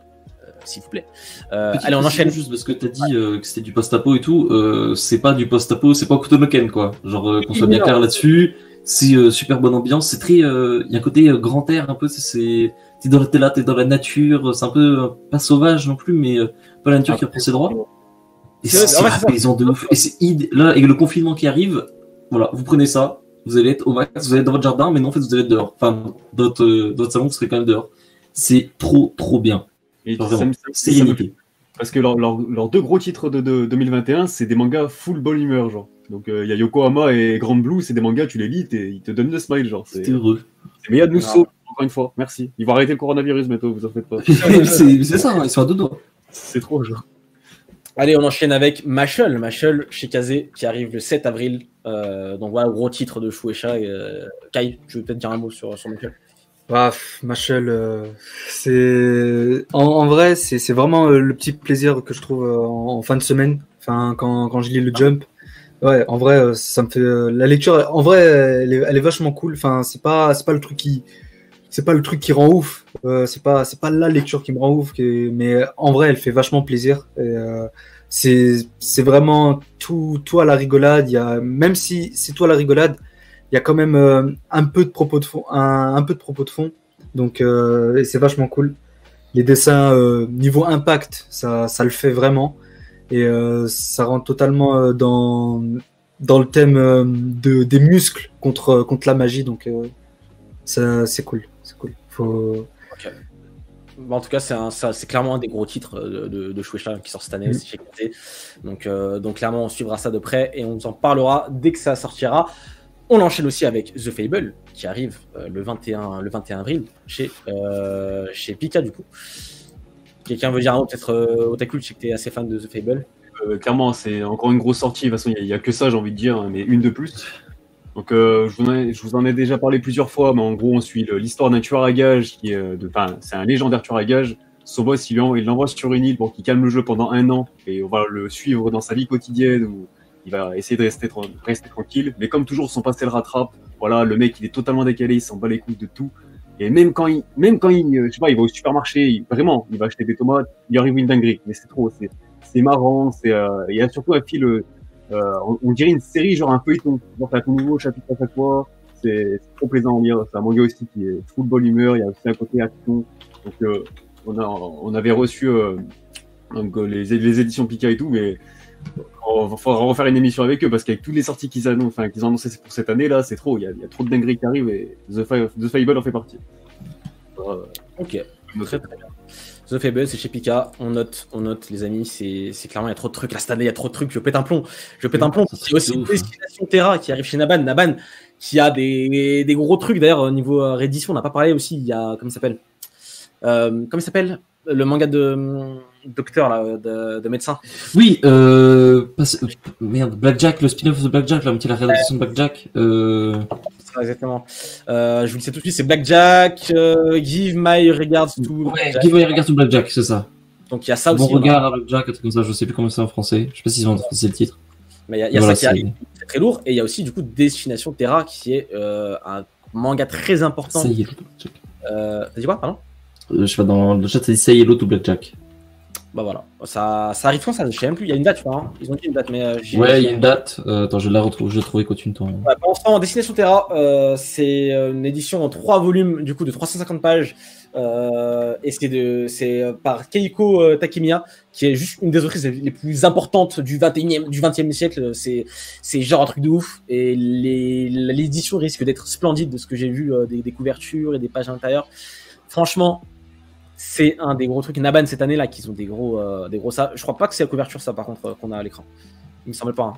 Allez, on enchaîne. Juste parce que t'as dit que c'était du post-apo et tout, c'est pas du post-apo, c'est pas Kutonoken quoi. Genre qu'on soit bien clair là-dessus. C'est super bonne ambiance, c'est très, y a un côté grand air un peu, t'es dans la nature, c'est un peu pas sauvage non plus, mais pas la nature qui reprend ses droits. Et c'est apaisant de ouf. Et c'est là, avec le confinement qui arrive, voilà, vous prenez ça, vous allez être au max, vous allez être dans votre jardin, mais non en fait vous allez être dehors. Enfin, d'autres salons vous serez quand même dehors. C'est trop bien. Et genre, vraiment, sérénité. Parce que leurs deux gros titres de 2021, c'est des mangas full bonne humeur, genre. Donc il y a Yokohama et Grand Blue, c'est des mangas, tu les lis, ils te donnent le smile, genre. C'est heureux. Mais il y a de nous sauver, encore une fois, merci. Ils vont arrêter le coronavirus bientôt, vous en faites pas. c'est ça, ils sont à deux doigts. C'est trop, genre. Allez, on enchaîne avec Mashal chez Kazé, qui arrive le 7 avril. Donc voilà, gros titre de Shueisha. Kai, je veux peut-être dire un mot sur Mashal. Mashal, c'est en vrai, c'est vraiment le petit plaisir que je trouve en fin de semaine. Enfin, quand je lis le Jump. Ouais, en vrai, ça me fait la lecture. En vrai, elle est vachement cool. Enfin, c'est pas le truc qui rend ouf. C'est pas la lecture qui me rend ouf. Mais en vrai, elle fait vachement plaisir. Et, c'est vraiment tout à la rigolade. Même si c'est tout à la rigolade, il y a quand même un peu de propos de fond, un peu de propos de fond. Donc, et c'est vachement cool. Les dessins niveau impact, ça le fait vraiment. Et ça rentre totalement dans le thème des muscles contre la magie, donc c'est cool. Okay. En tout cas, c'est clairement un des gros titres de Shueisha qui sort cette année, chez Kazé. Donc clairement, on suivra ça de près et on vous en parlera dès que ça sortira. On enchaîne aussi avec The Fable qui arrive le 21 avril chez Pika du coup. Quelqu'un veut dire un mot, peut-être Otaku, je sais que tu es assez fan de The Fable. Clairement, c'est encore une grosse sortie. De toute façon, il n'y a que ça, j'ai envie de dire, mais une de plus. Donc, je vous en ai déjà parlé plusieurs fois, mais en gros, on suit l'histoire d'un tueur à gages c'est un légendaire tueur à gages. Son boss, il l'envoie sur une île pour qu'il calme le jeu pendant 1 an, et on va le suivre dans sa vie quotidienne où il va essayer de rester tranquille. Mais comme toujours, son passé le rattrape. Voilà, le mec, il est totalement décalé, il s'en bat les couilles de tout. Et même quand il je sais pas, il va au supermarché, il va acheter des tomates, il arrive une dinguerie. Mais c'est trop, c'est marrant, il y a surtout un fil, on dirait une série, genre un feuilleton. Genre, t'as un nouveau chapitre à chaque fois, c'est trop plaisant à lire. C'est un manga aussi qui est full bonne humeur, il y a aussi un côté action. Donc, on avait reçu, les éditions Pika et tout, mais il faudra refaire une émission avec eux parce qu'avec toutes les sorties qu'ils ont annoncées pour cette année là, c'est trop. Il y a trop de dingueries qui arrivent et The Fable en fait partie. Ok, très bien. The Fable, c'est chez Pika. On note, les amis. C'est clairement, il y a trop de trucs. Là, cette année, il y a trop de trucs. Je pète un plomb. Il y a aussi Destination Terra qui arrive chez Naban. Naban qui a des gros trucs. D'ailleurs, au niveau réédition, on n'a pas parlé aussi. Il y a, comment il s'appelle le manga de docteur là, de médecin. Oui, Blackjack, le spin-off de Blackjack, la réadaptation de Blackjack. Exactement. Je vous le sais tout de suite, c'est Blackjack, Give My Regards to Blackjack. Give My Regards to Blackjack, c'est ça. Donc il y a ça aussi. Bon regard à Blackjack, un truc comme ça, je sais plus comment c'est en français. Je sais pas s'ils ont traduit le titre. Mais il y a ça qui arrive, c'est très lourd. Et il y a aussi du coup Destination Terra qui est un manga très important. Ça y est, Blackjack. T'as dit quoi, pardon? Je sais pas, dans le chat, ça dit Say Hello to Blackjack. Bah voilà, ça arrive quand ça, je sais même plus, il y a une date, je crois. Hein. Ils ont dit une date, mais. Ouais, il y a une date. Attends, je la retrouve, je vais trouver continue temps. Ouais, pour l'instant, Destination Terra, c'est une édition en 3 volumes, du coup, de 350 pages. Et c'est par Keiko Takemiya, qui est juste une des autrices les plus importantes du 20e siècle. C'est genre un truc de ouf. Et l'édition risque d'être splendide de ce que j'ai vu des couvertures et des pages à l'intérieur. Franchement, C'est un des gros trucs. Naban cette année là, qu'ils ont des gros ça. Je crois pas que c'est la couverture ça par contre qu'on a à l'écran. Il me semble pas.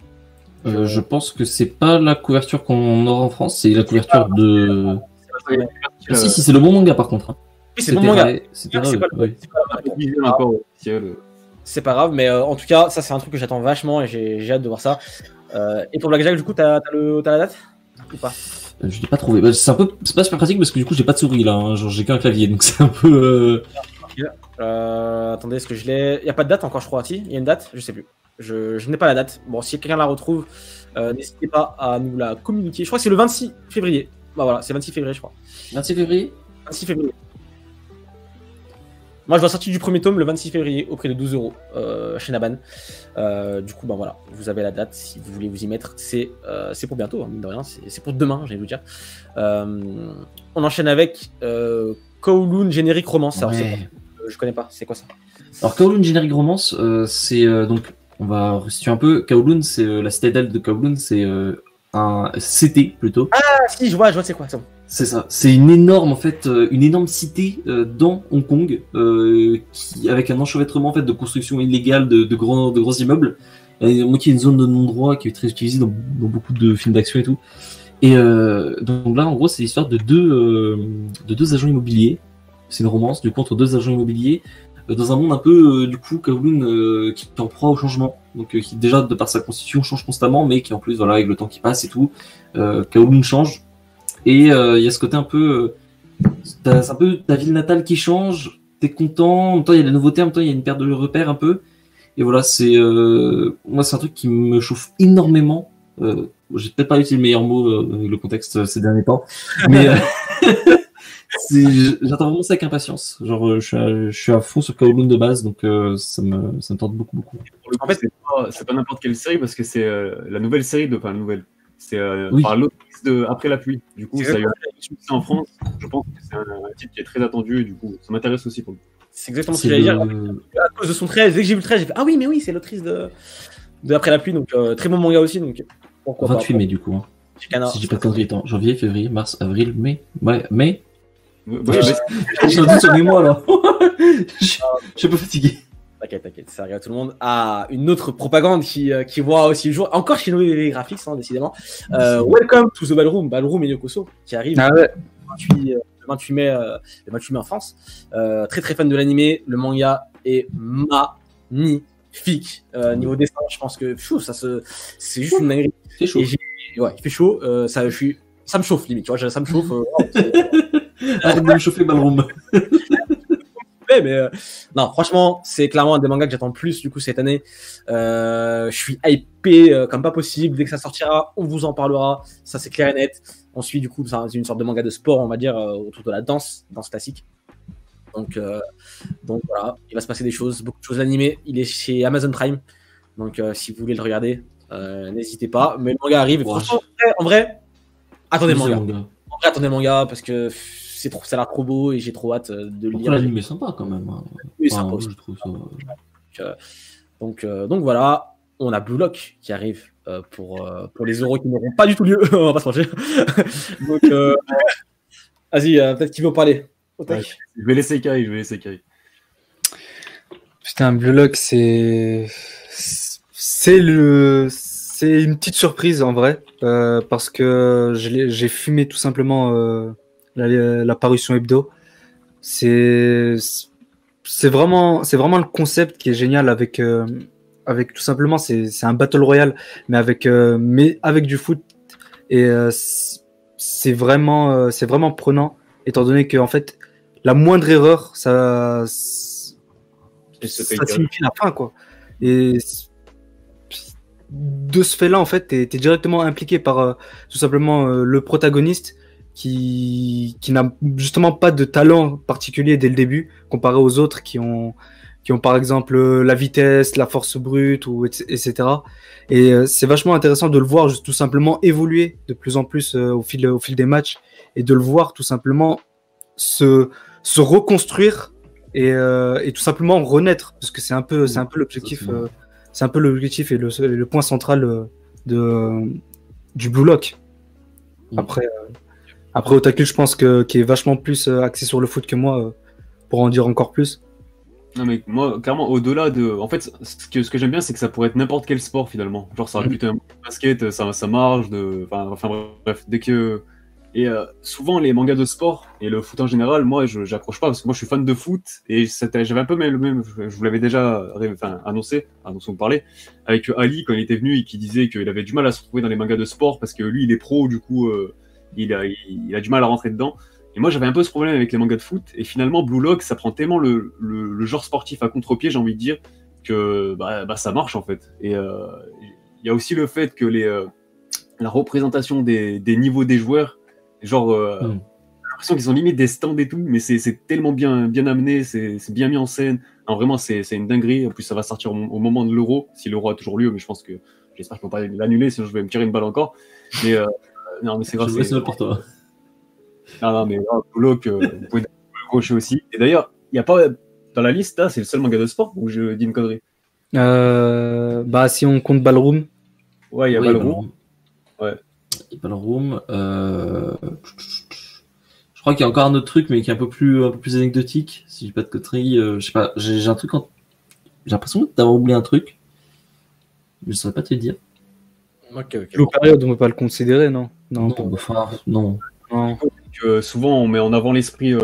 Hein. Je pense que c'est pas la couverture qu'on aura en France, c'est la couverture de. Si, c'est le bon manga par contre. Oui, c'est le bon manga. C'est pas grave, mais en tout cas, ça c'est un truc que j'attends vachement et j'ai hâte de voir ça. Et pour Blackjack, du coup, t'as la date ou pas? Je l'ai pas trouvé. Bah, c'est pas super pratique parce que du coup, j'ai pas de souris là. Hein. Genre, j'ai qu'un clavier, donc c'est un peu. Attendez, est-ce que je l'ai? Il y a pas de date encore, je crois. Si, il y a une date, je sais plus. Je n'ai pas la date. Bon, si quelqu'un la retrouve, n'hésitez pas à nous la communiquer. Je crois que c'est le 26 février. Bah voilà, c'est 26 février, je crois. 26 février 26 février. Moi, je vois sortir du premier tome le 26 février au prix de 12 € chez Naban. Du coup, bah voilà, vous avez la date si vous voulez vous y mettre. C'est pour bientôt, hein, mine de rien. C'est pour demain, j'allais vous dire. On enchaîne avec Kowloon Générique Romance. Alors, je connais pas, c'est quoi ça? Alors, Kowloon Générique Romance, c'est donc, on va restituer un peu. Kowloon, c'est la citadelle de Kowloon, c'est un CT plutôt. Ah, si, je vois, c'est quoi ça? C'est ça. C'est une énorme en fait, une énorme cité dans Hong Kong, avec un enchevêtrement en fait de construction illégale de grands immeubles. Moi, qui est une zone de non-droit qui est très utilisée dans beaucoup de films d'action et tout. Et donc là, en gros, c'est l'histoire de deux agents immobiliers. C'est une romance du coup entre deux agents immobiliers dans un monde un peu du coup Kowloon qui est en proie au changement. Donc qui déjà de par sa constitution change constamment, mais qui en plus voilà avec le temps qui passe et tout, Kowloon change. Et il y a ce côté un peu, c'est un peu ta ville natale qui change, t'es content, en même temps il y a des nouveautés, en même temps il y a une perte de repères un peu. Et voilà, moi c'est un truc qui me chauffe énormément. J'ai peut-être pas utilisé le meilleur mot avec le contexte ces derniers temps, mais j'attends vraiment ça avec impatience. Genre je suis à fond sur Kowloon de base, donc ça me tente beaucoup. En fait, c'est pas n'importe quelle série parce que c'est la nouvelle série la nouvelle. C'est oui. par l'autrice de Après la pluie. Du coup, ça a eu un succès en France. Je pense que c'est un titre qui est très attendu et du coup, ça m'intéresse aussi pour lui. C'est exactement ce que j'allais dire. À cause de son trait, dès que j'ai vu le trait, j'ai fait ah oui, mais oui, c'est l'autrice de Après la pluie, donc très bon manga aussi. Donc pourquoi 28 mai du coup. Hein. Si j'ai pas de calendrier temps, janvier, février, mars, avril, mai. Ouais, mai. J'ai un doute sur mes mois là. Je suis un peu fatigué. T'inquiète, ça regarde tout le monde. Ah, une autre propagande qui voit aussi le jour, encore chez Noé Graphics, hein, décidément. Welcome to the Ballroom et Yokoso, qui arrive le 28 mai en France. Très très fan de l'animé, le manga est magnifique. Niveau dessin, je pense que c'est juste une dinguerie. C'est chaud. Il fait chaud, ça me chauffe limite, tu vois, ça me chauffe. Arrête de me chauffer, Ballroom. Mais non, franchement, c'est clairement un des mangas que j'attends le plus du coup cette année. Je suis hypé comme pas possible. Dès que ça sortira, on vous en parlera. Ça, c'est clair et net. On suit du coup, c'est une sorte de manga de sport, on va dire, autour de la danse classique. Donc voilà, il va se passer des choses, beaucoup de choses animées. Il est chez Amazon Prime. Donc si vous voulez le regarder, n'hésitez pas. Mais le manga arrive. Et franchement, en vrai, attendez le manga. En vrai, attendez le manga parce que ça a l'air trop beau et j'ai trop hâte de le lire. L'anime est sympa quand même. Oui, sympa aussi. Je trouve ça. Donc voilà, on a Blue Lock qui arrive pour les euros qui n'auront pas du tout lieu. On va pas se mentir. Donc vas-y, peut-être qu'il veut en parler. Ouais, je vais laisser Kai. Putain, Blue Lock, c'est une petite surprise en vrai parce que j'ai fumé tout simplement la parution hebdo. C'est vraiment le concept qui est génial avec tout simplement c'est un battle royale mais avec du foot et c'est vraiment prenant étant donné que en fait la moindre erreur ça signifie la fin quoi. Et de ce fait là en fait t'es directement impliqué par tout simplement le protagoniste qui n'a justement pas de talent particulier dès le début, comparé aux autres qui ont par exemple la vitesse, la force brute, etc. Et c'est vachement intéressant de le voir tout simplement évoluer de plus en plus au fil des matchs et de le voir tout simplement se reconstruire et tout simplement renaître, parce que c'est un peu l'objectif, c'est un peu l'objectif et le point central du Blue Lock. Après Otaku, je pense qui est vachement plus axé sur le foot que moi. pour en dire encore plus. Non mais moi, clairement, au-delà de... En fait, ce que j'aime bien, c'est que ça pourrait être n'importe quel sport, finalement. Genre, ça aurait pu être un basket, ça marche, enfin bref, dès que... Et souvent, les mangas de sport, et le foot en général, moi, j'accroche pas, parce que moi, je suis fan de foot, et j'avais un peu le même... Je vous l'avais déjà annoncé, dont on parlait, avec Ali, quand il était venu, et qui disait qu'il avait du mal à se retrouver dans les mangas de sport, parce que lui, il est pro, du coup, il a du mal à rentrer dedans. Et moi, j'avais un peu ce problème avec les mangas de foot. Et finalement, Blue Lock, ça prend tellement le genre sportif à contre-pied, j'ai envie de dire, que ça marche, en fait. Et il y a aussi le fait que la représentation des niveaux des joueurs, genre, j'ai l'impression qu'ils ont limite des stands et tout, mais c'est tellement bien amené, c'est bien mis en scène. Non, vraiment, c'est une dinguerie. En plus, ça va sortir au moment de l'Euro, si l'Euro a toujours lieu, mais j'espère qu'ils vont pas l'annuler, sinon je vais me tirer une balle encore. Mais non, mais c'est grave. C'est pour toi. Non, mais Blue Lock, vous pouvez accrocher aussi. Et d'ailleurs, il n'y a pas dans la liste, là, c'est le seul manga de sport où je dis une connerie. Si on compte Ballroom. Ouais, il y a Ballroom. Ouais. Ballroom. Je crois qu'il y a encore un autre truc, mais qui est un peu plus anecdotique. Si je dis pas de conneries, je sais pas. J'ai un truc. J'ai l'impression d'avoir oublié un truc. Je saurais pas te le dire. Ok. Blue Période, on ne peut pas le considérer, non. Non. Que souvent on met en avant l'esprit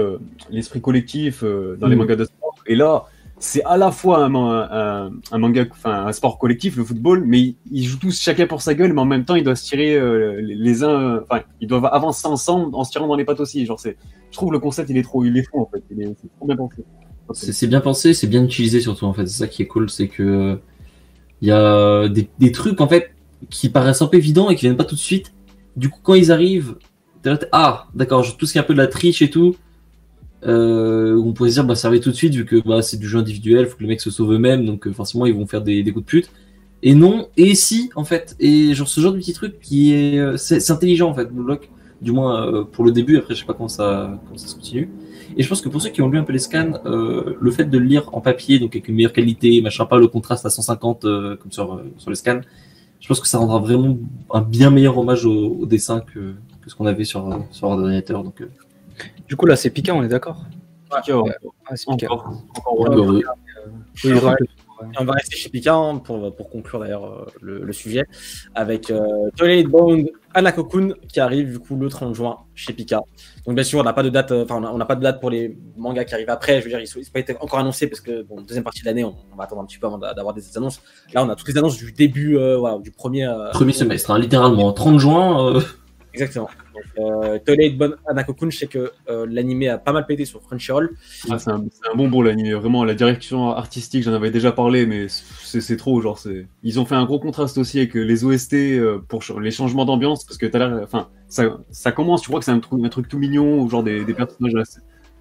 collectif dans les mangas de sport, et là c'est à la fois un manga, enfin un sport collectif, le football, mais ils jouent tous chacun pour sa gueule, mais en même temps ils doivent se tirer les uns, enfin ils doivent avancer ensemble en se tirant dans les pattes aussi. Genre je trouve le concept il est fou en fait, c'est trop bien pensé. C'est bien pensé, c'est bien utilisé surtout en fait. C'est ça qui est cool, c'est que il y a des trucs en fait qui paraissent un peu évidents et qui viennent pas tout de suite. Du coup quand ils arrivent, d'accord, tout ce qui est un peu de la triche et tout, on pourrait se dire ça arrive tout de suite vu que c'est du jeu individuel, faut que les mecs se sauvent eux-mêmes, donc forcément ils vont faire des coups de pute. Et non, et si en fait, et genre ce genre de petit truc qui est, c'est intelligent en fait, Blue Lock, du moins pour le début. Après je sais pas comment ça se continue. Et je pense que pour ceux qui ont lu un peu les scans, le fait de le lire en papier, donc avec une meilleure qualité, machin, pas le contraste à 150 comme sur les scans, je pense que ça rendra vraiment un bien meilleur hommage au dessin que ce qu'on avait sur ordinateur. Donc, Du coup, là, c'est Pika, on est d'accord? C'est Pika. oui. On va rester chez Pika pour conclure d'ailleurs le sujet avec Twilight Bound Hanako-kun qui arrive du coup le 30 juin chez Pika. Donc bien sûr on n'a pas de date, on n'a pas de date pour les mangas qui arrivent après. Je veux dire ils n'ont pas été encore annoncés parce que deuxième partie de l'année on va attendre un petit peu avant d'avoir des annonces. Là on a toutes les annonces du début du premier semestre, littéralement 30 juin. Exactement. Twilight Bound Hanako-kun, je sais que l'animé a pas mal pété sur Crunchyroll. C'est un bonbon l'animé, vraiment. La direction artistique, j'en avais déjà parlé, mais c'est trop. Genre, ils ont fait un gros contraste aussi avec les OST pour les changements d'ambiance, parce que tout à l'heure, ça commence, tu vois que c'est un truc tout mignon, genre des personnages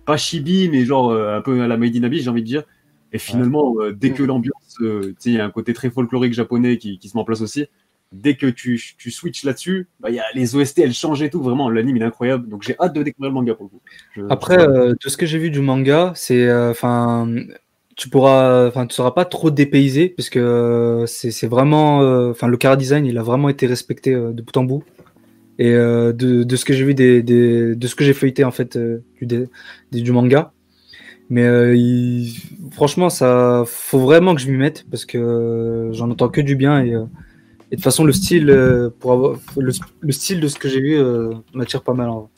pas chibi, mais genre un peu à la Made in Abyss, j'ai envie de dire. Et finalement, dès que l'ambiance, il y a un côté très folklorique japonais qui se met en place aussi. Dès que tu switches là-dessus, y a les OST, elles changent et tout. Vraiment, l'anime, il est incroyable. Donc, j'ai hâte de découvrir le manga pour le coup. Après, de ce que j'ai vu du manga, c'est, tu seras pas trop dépaysé parce que c'est vraiment, le chara design, il a vraiment été respecté de bout en bout. Et de ce que j'ai vu de ce que j'ai feuilleté en fait du manga. Mais franchement, ça, faut vraiment que je m'y mette parce que j'en entends que du bien et de toute façon, le style, le style de ce que j'ai vu m'attire pas mal. En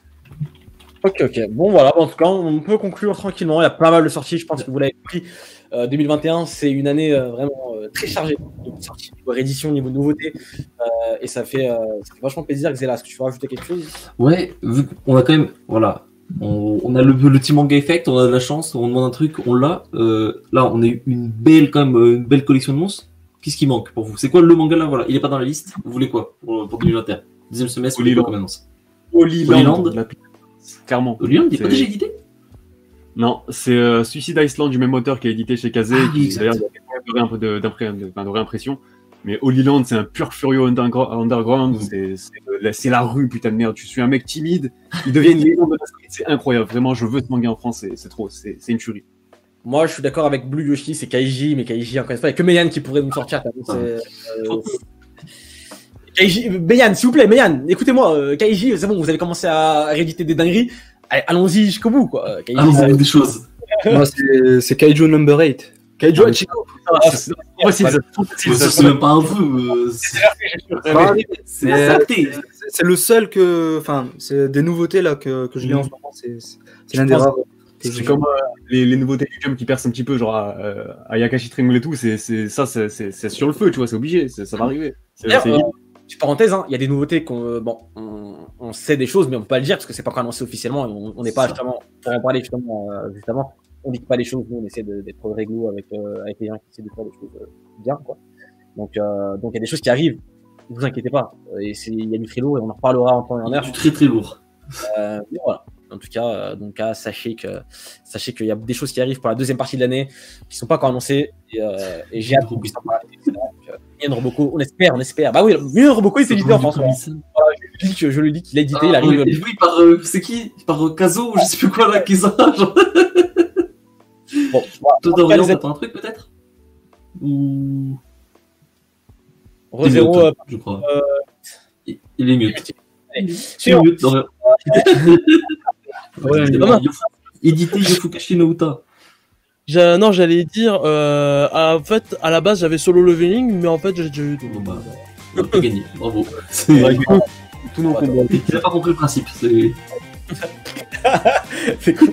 vrai. Ok. Bon, voilà. En tout cas, on peut conclure tranquillement. Il y a pas mal de sorties. Je pense que vous l'avez compris. 2021, c'est une année vraiment très chargée de sorties, niveau réédition, niveau nouveauté. Et ça fait vachement plaisir. Xela, est-ce que tu veux rajouter quelque chose? Ouais, vu qu'on a quand même, voilà, on a le petit manga effect, on a de la chance, on demande un truc, on l'a. Là, on a eu une belle collection de monstres. Qu'est-ce qui manque pour vous? C'est quoi le manga là? Voilà, il est pas dans la liste. Vous voulez quoi pour 2021? Deuxième semestre, vous voulez quoi comme annonce? Holy Land. Clairement. Holy Land, il n'est pas déjà édité? Non, c'est Suicide Island du même auteur qui est édité chez Kazé. D'ailleurs, il y a un peu de réimpression. Mais Holy Land, c'est un pur furieux underground. C'est la rue, putain de merde. Tu suis un mec timide, il devient une légende de la street. C'est incroyable. Vraiment, je veux ce manga en France. C'est trop. C'est une tuerie. Moi, je suis d'accord avec Blue Yoshi, c'est Kaiji, mais Kaiji, encore une fois, il n'y a que Meian qui pourrait nous sortir. Kaiji, Meian, s'il vous plaît, Meian, écoutez-moi, Kaiji, c'est bon, vous avez commencé à rééditer des dingueries. Allez, allons-y jusqu'au bout, quoi. Kaiji, allons-y avec des choses. Moi, c'est Kaiju number 8. Kaiju Hachiko. C'est même pas un peu. C'est adapté. C'est le seul que. Enfin, c'est des nouveautés là que je lis en ce moment. C'est l'un des rares. C'est comme les nouveautés du Jump qui percent un petit peu, genre Ayakashi Triangle et tout. C'est sur le feu, tu vois, c'est obligé, ça va arriver. Petite parenthèse, il y a des nouveautés on sait des choses, mais on peut pas le dire parce que c'est pas encore annoncé officiellement. On n'est pas justement pour en parler justement. On dit pas les choses, nous on essaie d'être réglo avec les gens qui essaient de faire des choses bien, quoi. Donc il y a des choses qui arrivent. Ne vous inquiétez pas. Il y a du très lourd et on en reparlera en temps et en heure. Du très très lourd. Mais voilà. En tout cas, sachez qu'il y a des choses qui arrivent pour la deuxième partie de l'année qui sont pas encore annoncées et j'ai hâte qu'on puisse en parler. Mien Roboko, on espère. Bah oui, Mien Roboko il s'est édité en France. Je le dis qu'il a édité, il arrive. Oui, c'est qui? Par Kazo, je sais plus quoi là, Kiza. Bon, toi Dorian, t'as un truc peut-être? Ou Re-0, je crois. Il est mieux. C'est mieux, Dorian. Édité Yofukashi no Uta. Non, j'allais dire, en fait, à la base, j'avais solo leveling, mais en fait, j'ai déjà eu tout. Bon, bah, on peut gagner, bravo. Tout nos combats. Il a pas compris le principe, c'est cool.